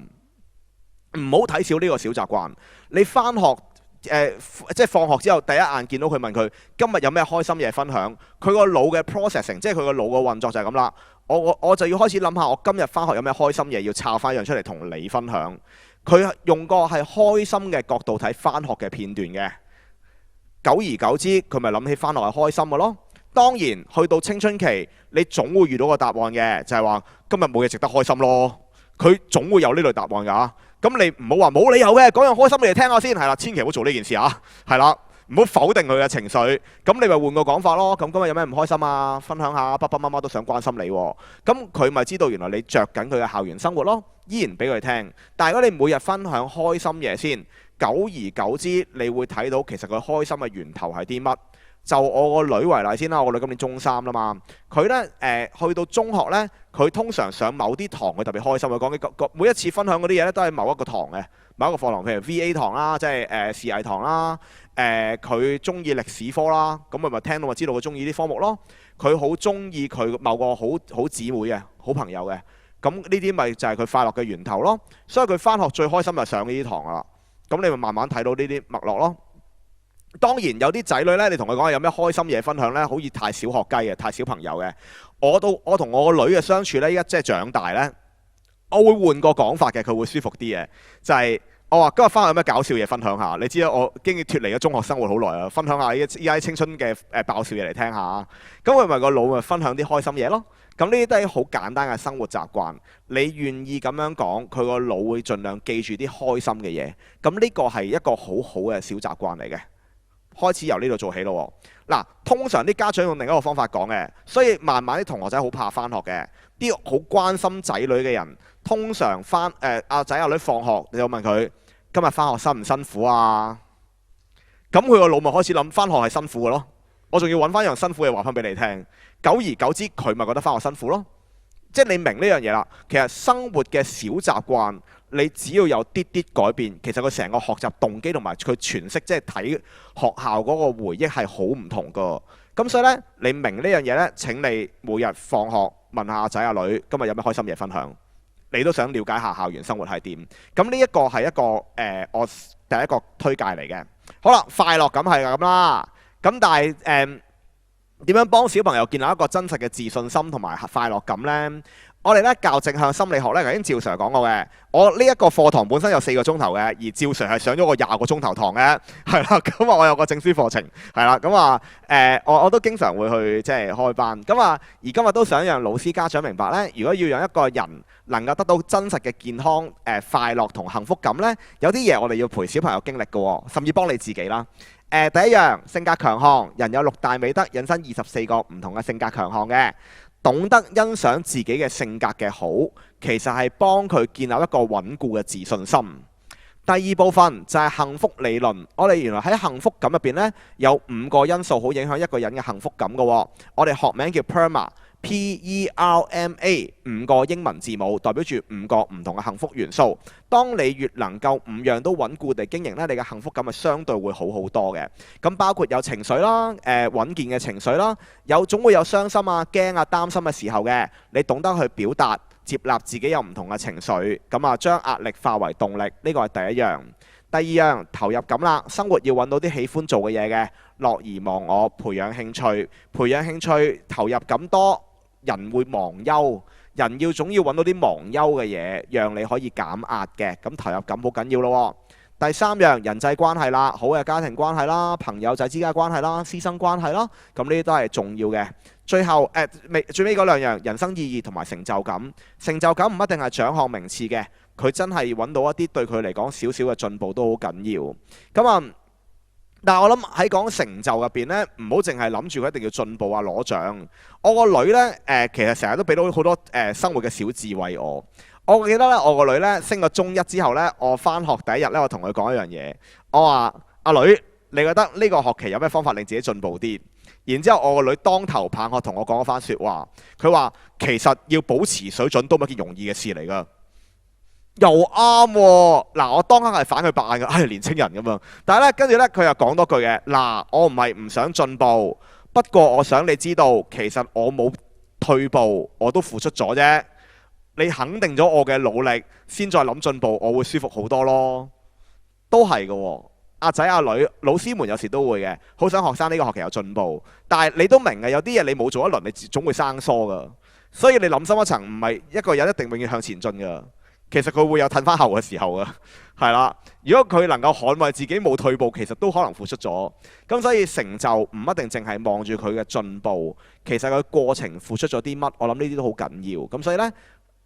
唔好睇小呢個小習慣。你返學即係放學之後，第一眼見到佢問佢今日有咩開心嘢分享，佢個腦嘅 processing， 即係佢個腦嘅運作就係咁啦。我就要開始諗下，我今日返學有咩開心嘢要抄翻一樣出嚟同你分享。佢用個係開心嘅角度睇返學嘅片段嘅，久而久之佢咪諗起返學係開心嘅咯。當然去到青春期，你總會遇到個答案嘅，就係話今日冇嘢值得開心咯。佢總會有呢類答案㗎。咁你唔好話冇理由嘅，講樣開心嘅嘢聽下先，係啦，千祈唔好做呢件事啊，係啦，唔好否定佢嘅情緒。咁你咪換個講法咯。咁今日有咩唔開心啊？分享下，爸爸媽媽都想關心你喎。咁佢咪知道原來你着緊佢嘅校園生活咯，依然俾佢聽。但係如果你每日分享開心嘢先，久而久之，你會睇到其實佢開心嘅源頭係啲乜。就我個女為例先啦，我個女今年中3啦嘛，佢呢，去到中學呢，佢通常上某啲堂佢特別開心。佢講嘅每一次分享嗰啲嘢呢，都係某一個堂嘅，某一個課堂，譬如 VA 堂啦，即係視藝堂啦，佢中意歷史科啦，咁咪聽到咪知道佢中意啲科目咯。佢好中意佢某個好姊妹嘅好朋友嘅，咁呢啲咪就係佢快樂嘅源頭咯。所以佢返學最開心就上呢啲堂啦。咁你咪慢慢睇到呢啲脈絡咯。當然有啲仔女呢，你同佢講有咩開心嘢分享呢？好似太小學雞嘅，太小朋友嘅。我同我個女嘅相處呢，依家即係長大呢，我會換個講法嘅，佢會舒服啲嘅。就係我話今日返學有咩搞笑嘢分享下？你知啦，我經已脫離咗中學生活好耐啦，分享下依家青春嘅爆笑嘢嚟聽下。咁佢咪個腦咪分享啲開心嘢咯。咁呢啲都係好簡單嘅生活習慣。你願意咁樣講，佢個腦會盡量記住啲開心嘅嘢。咁呢個係一個好好嘅小習慣嚟嘅。開始由呢度做起咯喎。嗱，通常啲家長用另一個方法講嘅，所以慢慢啲同學仔好怕返學嘅。啲好關心仔女嘅人，通常阿仔阿女放學，你就問佢今日返學辛唔辛苦啊？咁佢個腦咪開始諗返學係辛苦嘅咯。我仲要揾翻樣辛苦嘅話翻俾你聽。久而久之，佢咪覺得返學辛苦咯。即係你明呢樣嘢啦。其實生活嘅小習慣你只要有啲啲改變，其實佢成個學習動機同埋佢詮釋，即係睇學校嗰個回憶係好唔同噶。咁所以呢，你明呢樣嘢呢，請你每日放學問下阿仔阿女今日有咩開心嘢分享，你都想了解下校園生活係點。咁呢一個係一個我第一個推介嚟嘅。好啦，快樂感係咁啦。咁但係點樣幫小朋友建立一個真實嘅自信心同埋快樂感呢？我哋咧教正向心理學咧，頭先趙 Sir 講過嘅。我呢一個課堂本身有4個鐘頭嘅，而趙 Sir 係上咗個20個鐘頭堂嘅，係啦。咁我有個證書課程，係啦。咁我都經常會去即係開班。咁而今日都想讓老師家長明白咧，如果要讓一個人能夠得到真實嘅健康、快樂同幸福感咧，有啲嘢我哋要陪小朋友經歷嘅喎，甚至幫你自己啦。第一樣，性格強項，人有6大美德，引申24個唔同嘅性格強項嘅。懂得欣賞自己嘅性格嘅好，其實係幫佢建立一個穩固嘅自信心。第二部分就係幸福理論。我哋原來喺幸福感入邊呢，有5個因素好影響一個人嘅幸福感嘅。我哋學名叫 PERMA，P-E-R-M-A， 5個英文字母代表住5個唔同嘅幸福元素。當你越能夠5樣都穩固地經營呢，你嘅幸福感係相對會好好多嘅。咁包括有情緒啦，穩健嘅情緒啦，總會有傷心啊、驚啊、擔心嘅時候嘅。你懂得去表達、接納自己有唔同嘅情緒，咁將壓力化為動力，呢個係第一樣。第二樣，投入感啦，生活要揾到啲喜歡做嘅嘢嘅，樂而忘我，培養興趣，投入感多，人會忘憂。人總要揾到啲忘憂嘅嘢，讓你可以減壓嘅，咁投入感好緊要咯。第三樣，人際關係啦，好嘅家庭關係啦，朋友仔之間嘅關係啦，師生關係啦，咁呢啲都係重要嘅。最後最尾嗰兩樣，人生意義同埋成就感。成就感唔一定係獎項名次嘅，佢真係揾到一啲對佢嚟講少少嘅進步都好緊要。咁但係我諗喺講成就入邊呢，唔好淨係諗住佢一定要進步啊攞獎。我個女呢，其實成日都俾到好多生活嘅小智慧我。我記得咧，我個女呢，升個中1之後呢，我返學第一日呢，我同佢講一樣嘢，我話：阿女，你覺得呢個學期有咩方法令自己進步啲？然之後我個女當頭棒喝同我講咗番説話，佢話其實要保持水準都唔係一件容易嘅事嚟㗎。又啱喎，嗱我當刻係反佢白眼嘅，年青人咁樣。但係咧，跟住咧佢又講多句嘅，嗱我唔係唔想進步，不過我想你知道，其實我冇退步，我都付出咗啫。你肯定咗我嘅努力，先再諗進步，我會舒服好多咯。都係嘅喎，阿仔阿女，老師們有時都會嘅，好想學生呢個學期有進步。但係你都明嘅，有啲嘢你冇做一輪，你總會生疏㗎。所以你諗深一層，唔係一個人一定永遠向前進㗎。其實佢會有褪翻後嘅時候啊，係啦。如果佢能夠捍衛自己冇退步，其實都可能付出咗。咁所以成就唔一定淨係望住佢嘅進步，其實佢過程付出咗啲乜，我諗呢啲都好緊要。咁所以呢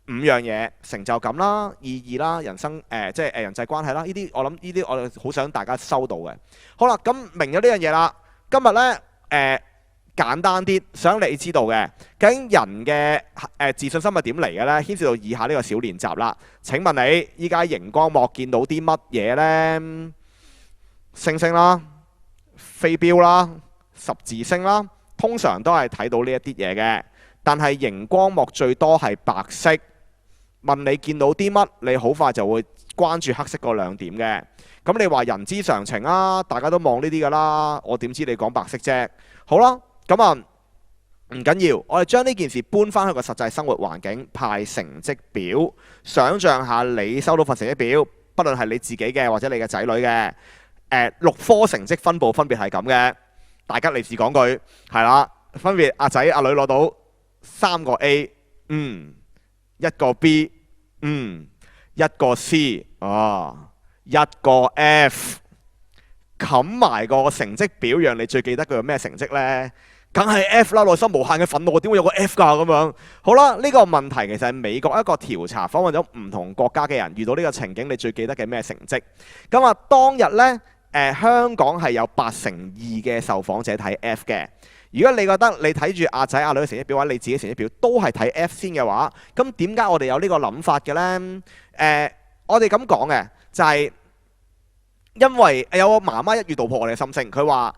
，5樣嘢，成就感啦、意義啦、人生即係人際關係啦，呢啲我諗呢啲我哋好想大家收到嘅。好啦，咁明咗呢樣嘢啦，今日呢，簡單啲，想你知道嘅，究竟人嘅自信心係點嚟嘅呢？牽涉到以下呢個小練習啦。請問你依家熒光幕見到啲乜嘢呢？星星啦、飛鏢啦、十字星啦，通常都係睇到呢一啲嘢嘅。但係熒光幕最多係白色。問你見到啲乜，你好快就會關注黑色嗰2點嘅。咁你話人之常情啊，大家都望呢啲㗎啦，我點知你講白色啫？好啦。咁唔緊要，我哋將呢件事搬翻去個實際生活環境，派成績表。想像下你收到份成績表，不論係你自己嘅或者你嘅仔女嘅，6科成績分佈分別係咁嘅。大吉利是講句係啦，分別阿仔阿女攞到3個 A， 1個 B， 1個 C， 1個 F。冚埋個成績表，讓你最記得佢有咩成績呢？梗係 F 啦，內心無限嘅憤怒，點會有個 F 㗎咁樣？好啦，呢個問題其實係美國一個調查，訪問咗唔同國家嘅人，遇到呢個情景，你最記得嘅咩成績？咁當日呢，香港係有82%嘅受訪者睇 F 嘅。如果你覺得你睇住阿仔阿女嘅成績表或者你自己成績表都係睇 F 先嘅話，咁點解我哋有呢個諗法嘅呢？我哋咁講嘅就係因為有個媽媽一語道破我哋嘅心聲，佢話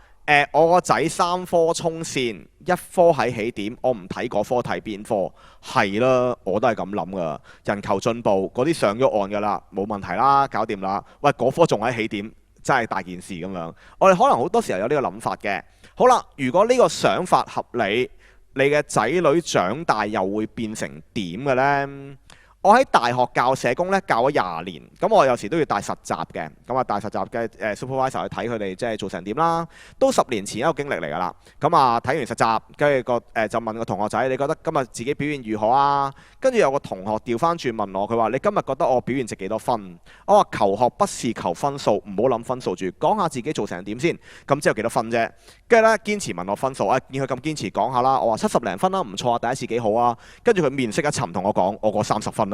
我個仔3科衝線，1科喺起點，我唔睇嗰科睇邊科？係啦，我都係咁諗噶。人求進步，嗰啲上咗岸㗎啦，冇問題啦，搞掂啦。喂，嗰科仲喺起點，真係大件事咁樣。我哋可能好多時候有呢個諗法嘅。好啦，如果呢個想法合理，你嘅仔女長大又會變成點嘅呢？我喺大學教社工咧，教咗20年，咁我有時都要帶實習嘅，咁啊帶實習嘅supervisor 去睇佢哋即係做成點啦，都10年前一個經歷嚟㗎啦。咁啊睇完實習，跟住就問個同學仔：你覺得今日自己表現如何啊？跟住有個同學調翻轉問我，佢話：你今日覺得我表現值幾多分？我話求學不是求分數，唔好諗分數住，講下自己做成點先。咁之後幾多分啫？跟住咧堅持問我分數，見佢咁堅持講下啦。我話70零分啦，唔錯啊，第一次幾好啊。跟住佢面色一沉同我講：我個30分呢？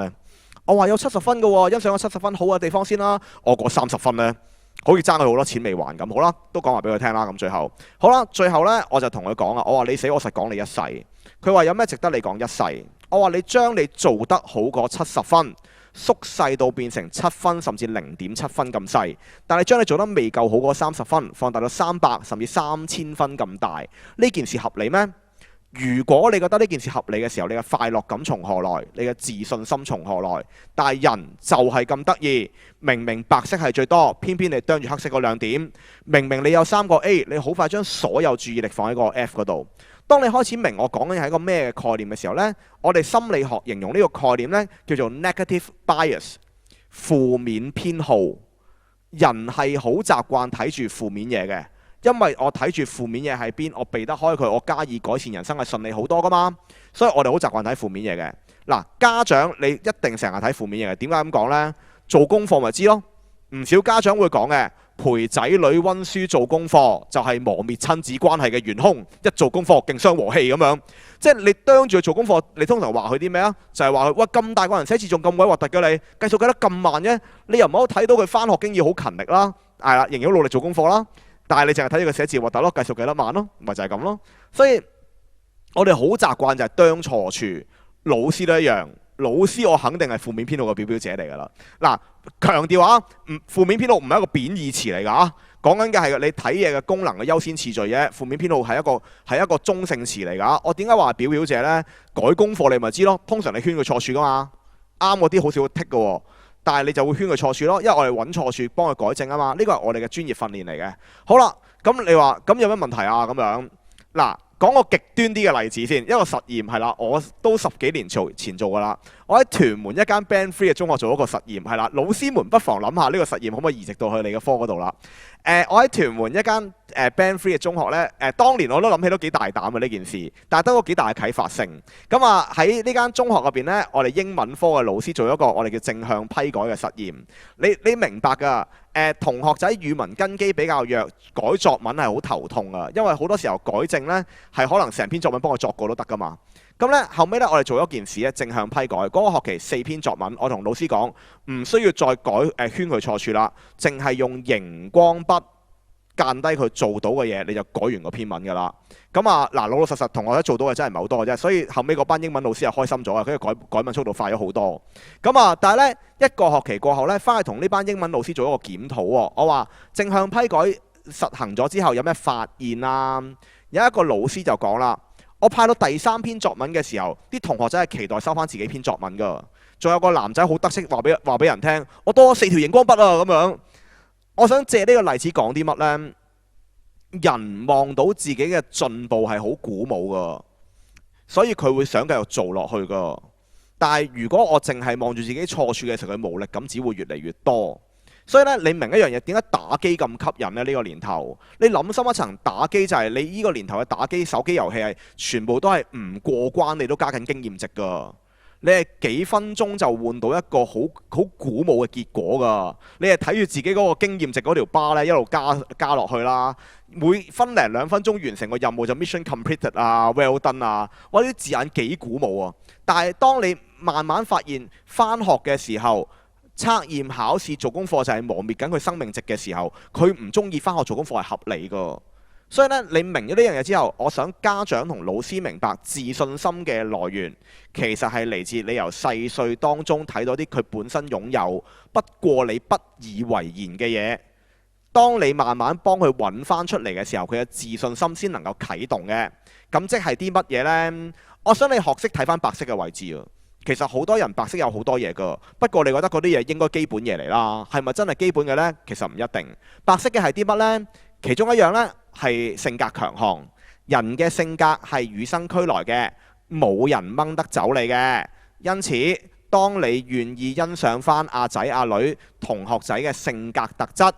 我話有70分嘅喎，欣賞咗70分好嘅地方先啦。我個30分呢，好似爭佢好多錢未還咁。好啦，都講埋俾佢聽啦。咁最後，好啦，最後呢，我就同佢講啊，我話你死我實講你一世。佢話有咩值得你講一世？我話你將你做得好過70分縮細到變成7分甚至0.7分咁細，但係將你做得未夠好過30分放大到300甚至3000分咁大，呢件事合理咩？如果你覺得呢件事合理嘅時候，你嘅快樂感從何來？你嘅自信心從何來？但係人就係咁得意，明明白色係最多，偏偏你啄住黑色嗰2點。明明你有3個 A， 你好快將所有注意力放喺個 F 嗰度。當你開始明我講緊係一個咩概念嘅時候呢，我哋心理學形容呢個概念呢，叫做 negative bias， 負面偏好。人係好習慣睇住負面嘢嘅。因為我睇住負面嘢喺邊，我避得開佢，我加以改善，人生係順利好多噶嘛。所以我哋好習慣睇負面嘢嘅。嗱，家長你一定成日睇負面嘢嘅。點解咁講呢？做功課咪知咯。唔少家長會講嘅，陪仔女溫書做功課就係磨滅親子關係嘅元兇。一做功課勁傷和氣咁樣。即係你啄住佢做功課，你通常話佢啲咩啊？就係話佢：喂，咁大個人寫字仲咁鬼核突嘅你，計數計得咁慢嘅，你又唔好睇到佢返學經已好勤力啦，係啦，仍然好努力做功課啦。但係你淨係睇住佢寫字核突咯，計數計得慢咯，咪就係咁咯。所以我哋好習慣就係啄錯處，老師都一樣。老師我肯定係負面偏好嘅表者嚟㗎啦。嗱，強調啊，負面偏好唔係一個貶義詞嚟㗎。講緊嘅係你睇嘢嘅功能嘅優先次序啫。負面偏好係一個中性詞嚟㗎。我點解話表者呢？改功課你咪知咯。通常你圈佢錯處㗎嘛，啱嗰啲好少會剔㗎喎。但係你就會圈佢錯處咯，因為我哋揾錯處幫佢改正啊嘛。呢個係我哋嘅專業訓練嚟嘅。好啦，咁你話咁有咩問題啊？咁樣嗱，講個極端啲嘅例子先，一個實驗係啦，我都10幾年前做㗎啦。我喺屯門一間 Band 3嘅中學做一個實驗係啦，老師們不妨諗下呢個實驗可唔可以移植到去你嘅科嗰度啦？我喺屯門一間Band 3嘅中學呢，當年我都諗起都幾大膽嘅呢件事，但係都幾大嘅啟發性。咁啊喺呢間中學入邊呢，我哋英文科嘅老師做一個我哋叫正向批改嘅實驗。你明白㗎？同學仔語文根基比較弱，改作文係好頭痛啊，因為好多時候改正呢係可能成篇作文幫我作過都得㗎嘛。咁呢，後尾呢，我哋做咗件事咧，正向批改。嗰個學期4篇作文，我同老師講唔需要再改圈佢錯處啦，淨係用熒光筆間低佢做到嘅嘢，你就改完個篇文㗎啦。咁啊嗱，老老實實同學仔做到嘅真係唔係好多嘅啫，所以後尾嗰班英文老師又開心咗啊，跟住改文速度快咗好多。咁啊，但係呢，一個學期過後呢，翻去同呢班英文老師做一個檢討喎。我話正向批改實行咗之後有咩發現啊？有一個老師就講啦。我派到第3篇作文嘅時候，啲同學仔係期待收翻自己篇作文㗎。仲有個男仔好得戚話俾人聽，我多4條熒光筆啊咁樣。我想借呢個例子講啲乜呢？人望到自己嘅進步係好鼓舞㗎，所以佢會想繼續做落去㗎。但係如果我淨係望住自己錯處嘅時候，佢無力感只會越嚟越多。所以咧，你明一樣嘢，點解打機咁吸引呢？呢個年頭，你諗深一層，打機就係你呢個年頭嘅打機手機遊戲係全部都係唔過關，你都加緊經驗值㗎。你係幾分鐘就換到一個好鼓舞嘅結果㗎。你係睇住自己嗰個經驗值嗰條巴咧一路加落去啦。每分零2分鐘完成個任務就 mission completed 啊 ，well done 啊，哇！呢啲字眼幾鼓舞啊！但係當你慢慢發現返學嘅時候，測驗考試做功課就係磨滅緊佢生命值嘅時候，佢唔中意返學做功課係合理㗎。所以咧，你明咗呢樣嘢之後，我想家長同老師明白自信心嘅來源，其實係嚟自你由細歲當中睇到啲佢本身擁有，不過你不以為然嘅嘢，當你慢慢幫佢揾翻出嚟嘅時候，佢嘅自信心先能夠啟動嘅。咁即係啲乜嘢呢？我想你學識睇翻白色嘅位置啊！其實好多人白色有好多嘢㗎，不過你覺得嗰啲嘢應該基本嘢嚟啦，係咪真係基本嘅呢？其實唔一定。白色嘅係啲乜呢？其中一樣呢係性格強項。人嘅性格係與生俱來嘅，冇人掹得走你嘅。因此，當你願意欣賞翻阿仔阿女同學仔嘅性格特質，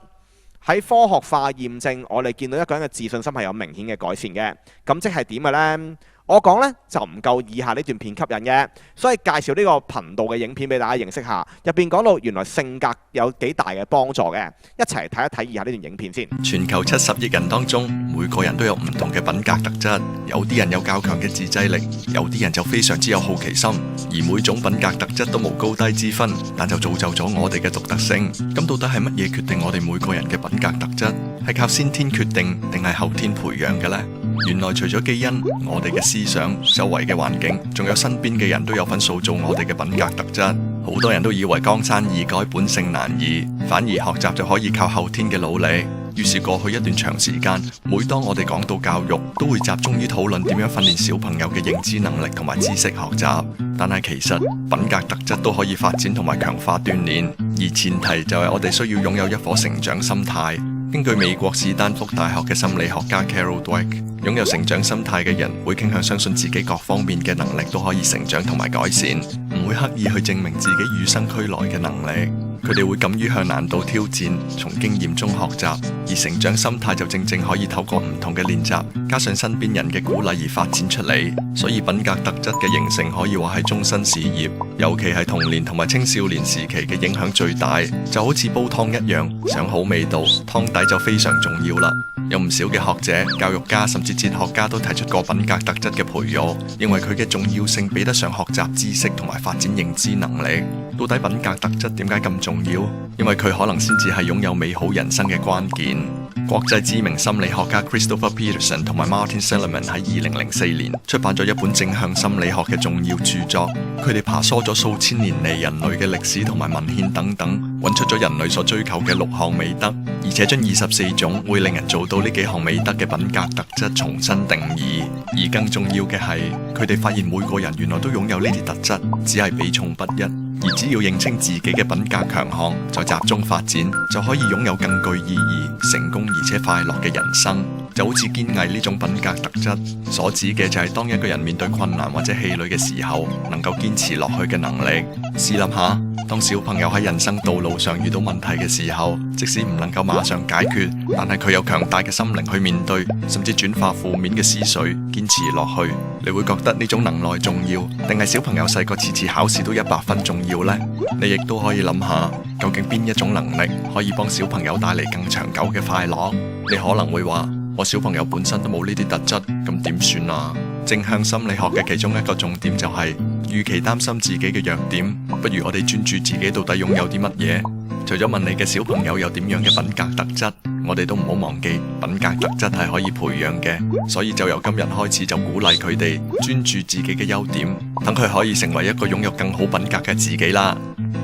喺科學化驗證，我哋見到一個人嘅自信心係有明顯嘅改善嘅。咁即係點嘅呢？我講呢就唔夠以下呢段片吸引嘅，所以介紹呢個頻道嘅影片俾大家認識下。入邊講到原來性格有幾大嘅幫助嘅，一齊睇一睇以下呢段影片先。全球70億人當中，每個人都有唔同嘅品格特質，有啲人有較強嘅自制力，有啲人就非常之有好奇心，而每種品格特質都冇高低之分，但就造就咗我哋嘅獨特性。咁到底係乜嘢決定我哋每個人嘅品格特質？係靠先天決定定係後天培養嘅呢？原來除咗基因，我哋嘅思想、周圍嘅環境，仲有身邊嘅人都有份塑造我哋嘅品格特質。好多人都以為江山易改，本性難移，反而學習就可以靠後天嘅努力。於是過去一段長時間，每當我哋講到教育，都會集中於討論點樣訓練小朋友嘅認知能力同埋知識學習。但係其實品格特質都可以發展同埋強化鍛鍊，而前提就係我哋需要擁有一顆成長心態。根據美國史丹福大學嘅心理學家 Carol Dweck，擁有成長心態嘅人會傾向相信自己各方面嘅能力都可以成長同埋改善，唔會刻意去證明自己與生俱來嘅能力。佢哋會敢於向難度挑戰，從經驗中學習，而成長心態就正正可以透過唔同嘅練習，加上身邊人嘅鼓勵而發展出嚟。所以品格特質嘅形成可以話係終身事業，尤其係童年同埋青少年時期嘅影響最大。就好似煲湯一樣，想好味道，湯底就非常重要啦。有唔少嘅學者、教育家甚至哲學家都提出過品格特質嘅培育，認為佢嘅重要性比得上學習知識同埋發展認知能力。到底品格特質點解咁重要？因為佢可能先至係擁有美好人生嘅關鍵。國際知名心理學家 Christopher Peterson 同埋 Martin Seligman 喺2004年出版咗一本正向心理學嘅重要著作。佢哋爬梳咗數千年嚟人類嘅歷史同埋文獻等等，揾出咗人類所追求嘅6項美德，而且將24種會令人做到呢幾項美德嘅品格特質重新定義。而更重要嘅係，佢哋發現每個人原來都擁有呢啲特質，只係比重不一。而只要認清自己嘅品格強項，再集中發展，就可以擁有更具意義、成功而且快樂嘅人生。就好似堅毅呢種品格特質，所指嘅就係當一個人面對困難或者氣餒嘅時候，能夠堅持落去嘅能力。試諗下，當小朋友喺人生道路上遇到問題嘅時候，即使唔能夠馬上解決，但係佢有強大嘅心靈去面對，甚至轉化負面嘅思緒，堅持落去。你會覺得呢種能耐重要，定係小朋友細個次次考試都100分重要呢？你亦都可以諗下，究竟邊一種能力可以幫小朋友帶嚟更長久嘅快樂？你可能會話，我小朋友本身都冇呢啲特質，咁點算啊？正向心理學嘅其中一個重點就係，與其擔心自己嘅弱點，不如我哋專注自己到底擁有啲乜嘢。除咗問你嘅小朋友有點樣嘅品格特質，我哋都唔好忘記品格特質係可以培養嘅。所以就由今日開始就鼓勵佢哋專注自己嘅優點，等佢可以成為一個擁有更好品格嘅自己啦。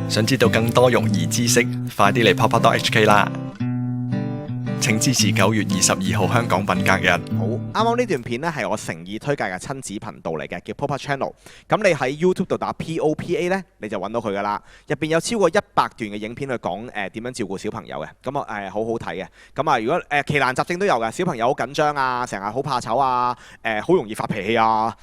想知道更多育兒知識，快啲嚟 PawPaw.HK 啦！請支持9月22號香港品格日。好，啱啱呢段片呢係我誠意推介嘅親子頻道嚟嘅，叫 PawPaw Channel。咁你喺 YouTube 度打 POPA 呢，你就揾到佢噶啦。入邊有超過100段嘅影片去講點樣照顧小朋友嘅，咁啊好好睇嘅。咁啊如果奇難雜症都有嘅，小朋友好緊張啊，成日好怕醜啊，好容易發脾氣啊，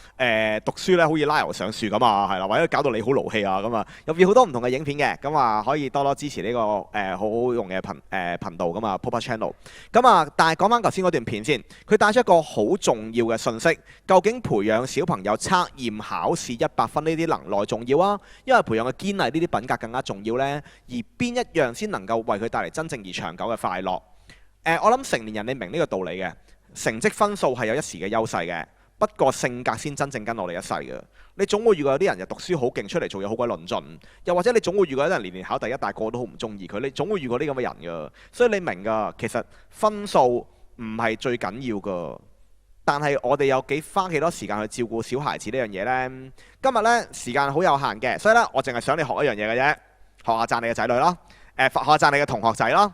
讀書呢好似拉牛上樹咁啊，係啦，或者搞到你好勞氣啊咁啊，入邊好多唔同嘅影片嘅，咁啊可以多多支持呢個好好用嘅頻道咁啊 PawPaw Channel。咁啊，但係講翻頭先嗰段片先，佢帶出一個好重要嘅信息。究竟培養小朋友測驗考試100分呢啲能耐重要啊，因為培養嘅堅毅呢啲品格更加重要呢？而邊一樣先能夠為佢帶嚟真正而長久嘅快樂？我諗成年人你明呢個道理嘅，成績分數係有一時嘅優勢嘅，不過性格先真正跟我哋一世嘅。你總會遇過有啲人就讀書好勁，出嚟做嘢好鬼論盡，又或者你總會遇過有啲人年年考第一，但個個都好唔中意佢。你總會遇過啲咁嘅人㗎，所以你明㗎。其實分數唔係最緊要㗎，但係我哋有花幾多時間去照顧小孩子呢樣嘢呢？今日呢時間好有限嘅，所以呢我淨係想你學一樣嘢嘅啫，學下讚你嘅仔女咯，學下讚你嘅同學仔咯，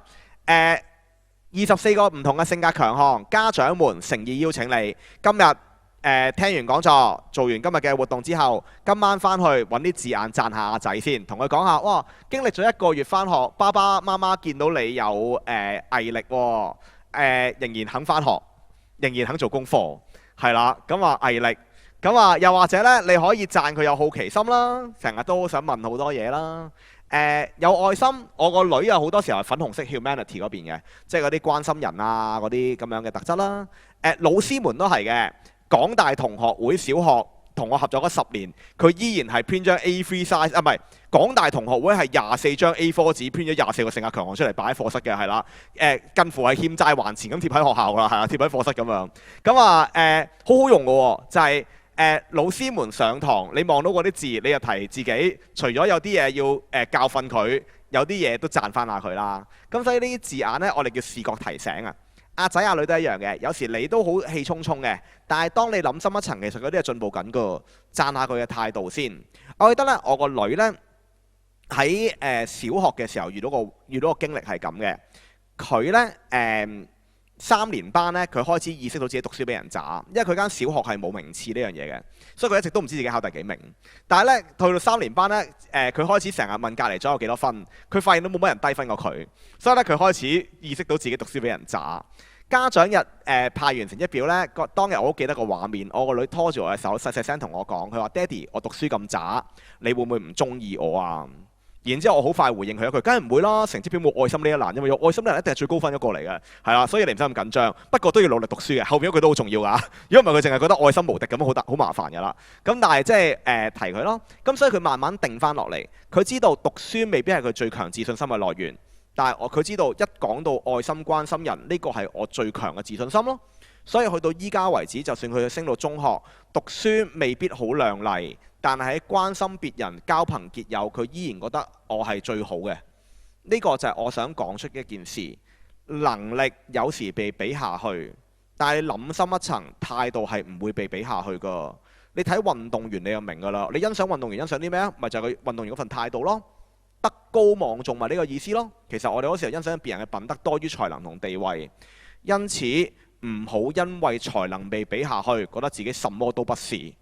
24個唔同嘅性格強項，家長們誠意邀請你。今日聽完講座，做完今日嘅活動之後，今晚翻去揾啲字眼讚下阿仔先，同佢講下，哇！經歷咗1個月翻學，爸爸媽媽見到你有毅力喎，仍然肯翻學，仍然肯做功課，係啦，咁啊毅力。咁啊，又或者咧，你可以讚佢有好奇心啦，成日都想問好多嘢啦。有愛心，我個女有好多時候係粉紅色 humanity 嗰邊嘅，即係嗰啲關心人啊嗰啲咁樣嘅特質啦。老師們都係嘅，港大同學會小學同我合作咗10年，佢依然係編張 A3 size 啊，唔係港大同學會係24張 A4 紙編咗24個性格強項出嚟擺喺課室嘅，係啦。近乎係欠債還錢咁貼喺學校啦，係啊，貼喺課室咁樣。咁啊好好用嘅喎，就係、老師們上堂，你望到嗰啲字，你就提自己，除咗有啲嘢要教訓佢，有啲嘢都讚翻下佢啦。咁所以呢啲字眼呢，我哋叫視覺提醒啊。阿仔阿女都一樣嘅，有時你都好氣沖沖嘅，但係當你諗深一層，其實嗰啲係進步緊㗎，讚下佢嘅態度先。我記得呢，我個女呢，喺小學嘅時候遇到個經歷係咁嘅，佢呢。3年班呢，佢開始意識到自己讀書俾人渣，因為佢間小學係冇名次呢樣嘢嘅，所以佢一直都唔知自己考第幾名。但係呢，去到3年班呢，佢開始成日問隔離左右幾多分，佢發現都冇乜人低分過佢，所以呢，佢開始意識到自己讀書俾人渣。家長日派完成績表呢，當日我好記得個畫面，我個女拖住我嘅手，細細聲同我講，佢話：爹哋，我讀書咁渣，你會唔會唔中意我啊？然之後我好快回應佢一句：梗係唔會啦，成績表冇愛心呢一欄，因為有愛心嘅人一定係最高分一個嚟嘅，係啦，所以你唔使咁緊張。不過都要努力讀書嘅，後面嗰句都好重要㗎。如果唔係佢淨係覺得愛心無敵咁，好麻煩㗎啦。咁但係即係提佢咯。咁所以佢慢慢定翻落嚟，佢知道讀書未必係佢最強自信心嘅來源，但係佢知道一講到愛心關心人，呢個係我最強嘅自信心咯。所以去到依家為止，就算佢升到中學，讀書未必好亮麗，但係喺關心別人、交朋結友，佢依然覺得我係最好嘅。呢個就係我想講出一件事。能力有時被比下去，但係你諗深一層，態度係唔會被比下去㗎。你睇運動員你就明㗎啦。你欣賞運動員欣賞啲咩啊？咪就係佢運動員嗰份態度咯。德高望重咪呢個意思咯。其實我哋嗰時候欣賞別人嘅品德多於才能同地位，因此唔好因為才能被比下去，覺得自己什麼都不是。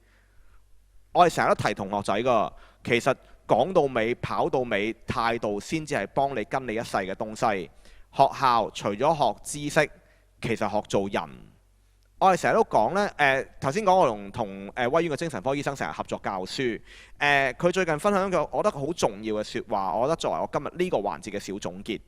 我哋成日都提同學仔㗎，其實講到尾、跑到尾，態度先至係幫你跟你一世嘅東西。學校除咗學知識，其實學做人。我哋成日都講呢，頭先講我同威院嘅精神科醫生成日合作教書。佢最近分享一個我覺得好重要嘅説話，我覺得作為我今日呢個環節嘅小總結。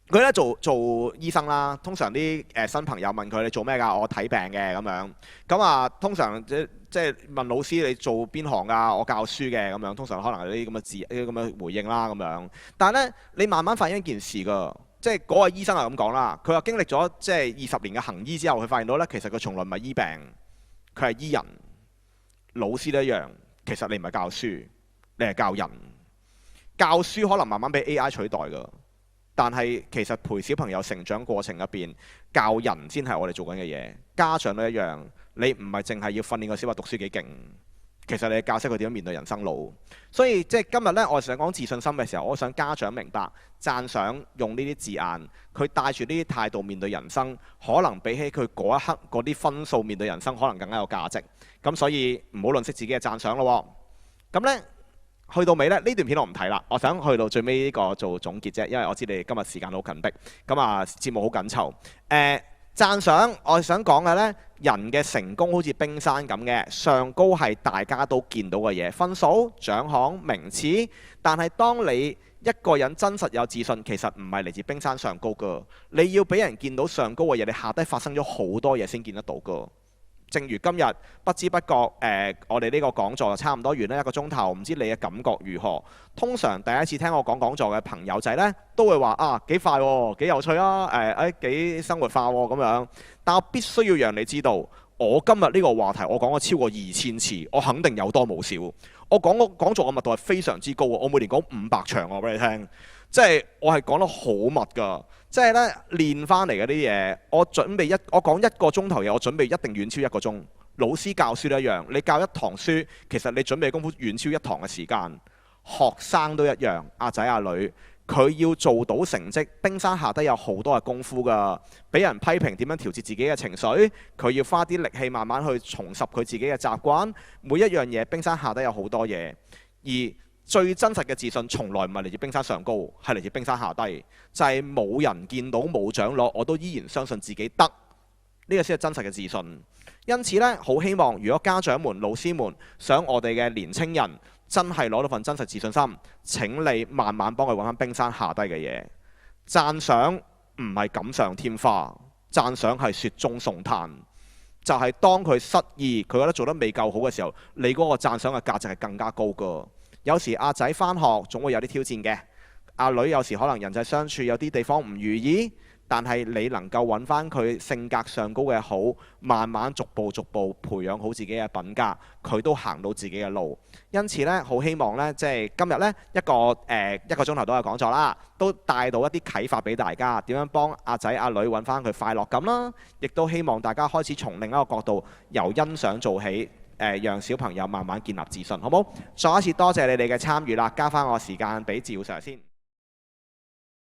佢咧做醫生啦，通常啲新朋友問佢你做咩㗎？我睇病嘅咁樣。咁啊，通常即係問老師你做邊行㗎？我教書嘅咁樣。通常可能有啲咁嘅字、啲咁嘅回應啦咁樣。但係咧，你慢慢發現一件事㗎，即係嗰個醫生係咁講啦。佢話經歷咗即係20年嘅行醫之後，佢發現到咧，其實佢從來唔係醫病，佢係醫人。老師都一樣，其實你唔係教書，你係教人。教書可能慢慢俾 AI 取代㗎。但係其實陪小朋友成長過程入邊，教人先係我哋做緊嘅嘢。家長都一樣，你唔係淨係要訓練個小朋友讀書幾勁，其實你係教識佢點樣面對人生路。所以即係今日呢，我想講自信心嘅時候，我想家長明白讚賞用呢啲字眼，佢帶住呢啲態度面對人生，可能比起佢嗰一刻嗰啲分數面對人生，可能更加有價值。咁所以唔好吝嗇自己嘅讚賞咯。咁呢。去到尾呢，呢段片我唔睇啦，我想去到最尾呢個做總結啫，因為我知你哋今日時間好緊迫，咁啊節目好緊湊。讚賞，我想講嘅呢，人嘅成功好似冰山咁嘅，上高係大家都見到嘅嘢，分數、獎項、名次。但係當你一個人真實有自信，其實唔係嚟自冰山上高㗎，你要俾人見到上高嘅嘢，你下低發生咗好多嘢先見得到㗎。正如今日不知不覺，我哋呢個講座就差唔多完啦，1個鐘頭，唔知你嘅感覺如何？通常第一次聽我講座嘅朋友仔呢，都會話啊幾快喎，幾有趣啊，幾生活化喎咁樣。但我必須要讓你知道，我今日呢個話題我講咗超過2000次，我肯定有多冇少。我講座嘅密度係非常之高，我每年講500場我俾你聽，即係我係講得好密㗎。即係咧練翻嚟嗰啲嘢，我講1個鐘頭嘢，我準備一定遠超1個鐘。老師教書都一樣，你教一堂書，其實你準備功夫遠超1堂嘅時間。學生都一樣，阿仔阿女佢要做到成績，冰山下低有好多嘅功夫㗎。俾人批評點樣調節自己嘅情緒，佢要花啲力氣慢慢去重拾佢自己嘅習慣。每一樣嘢冰山下低有好多嘢，而最真實嘅自信從來唔係嚟自冰山上高，係嚟自冰山下低。就係冇人見到冇獎攞，我都依然相信自己得。呢個先係真實嘅自信。因此呢，好希望如果家長們、老師們想我哋嘅年青人真係攞到份真實自信心，請你慢慢幫佢揾翻冰山下低嘅嘢。讚賞唔係錦上添花，讚賞係雪中送炭。就係當佢失意，佢覺得做得未夠好嘅時候，你嗰個讚賞嘅價值係更加高㗎。有時阿仔返學總會有啲挑戰嘅，阿女有時可能人際相處有啲地方唔如意。但係你能夠揾翻佢性格上高嘅好，慢慢逐步培養好自己嘅品格，佢都行到自己嘅路。因此呢，好希望呢，即係今日呢一個鐘頭都有講座啦，都帶到一啲啟發俾大家，點樣幫阿仔阿女揾翻佢快樂感啦。亦都希望大家開始從另一個角度，由欣賞做起，讓小朋友慢慢建立自信，好冇？再一次多謝你哋嘅參與啦，交翻我時間俾趙 Sir 先。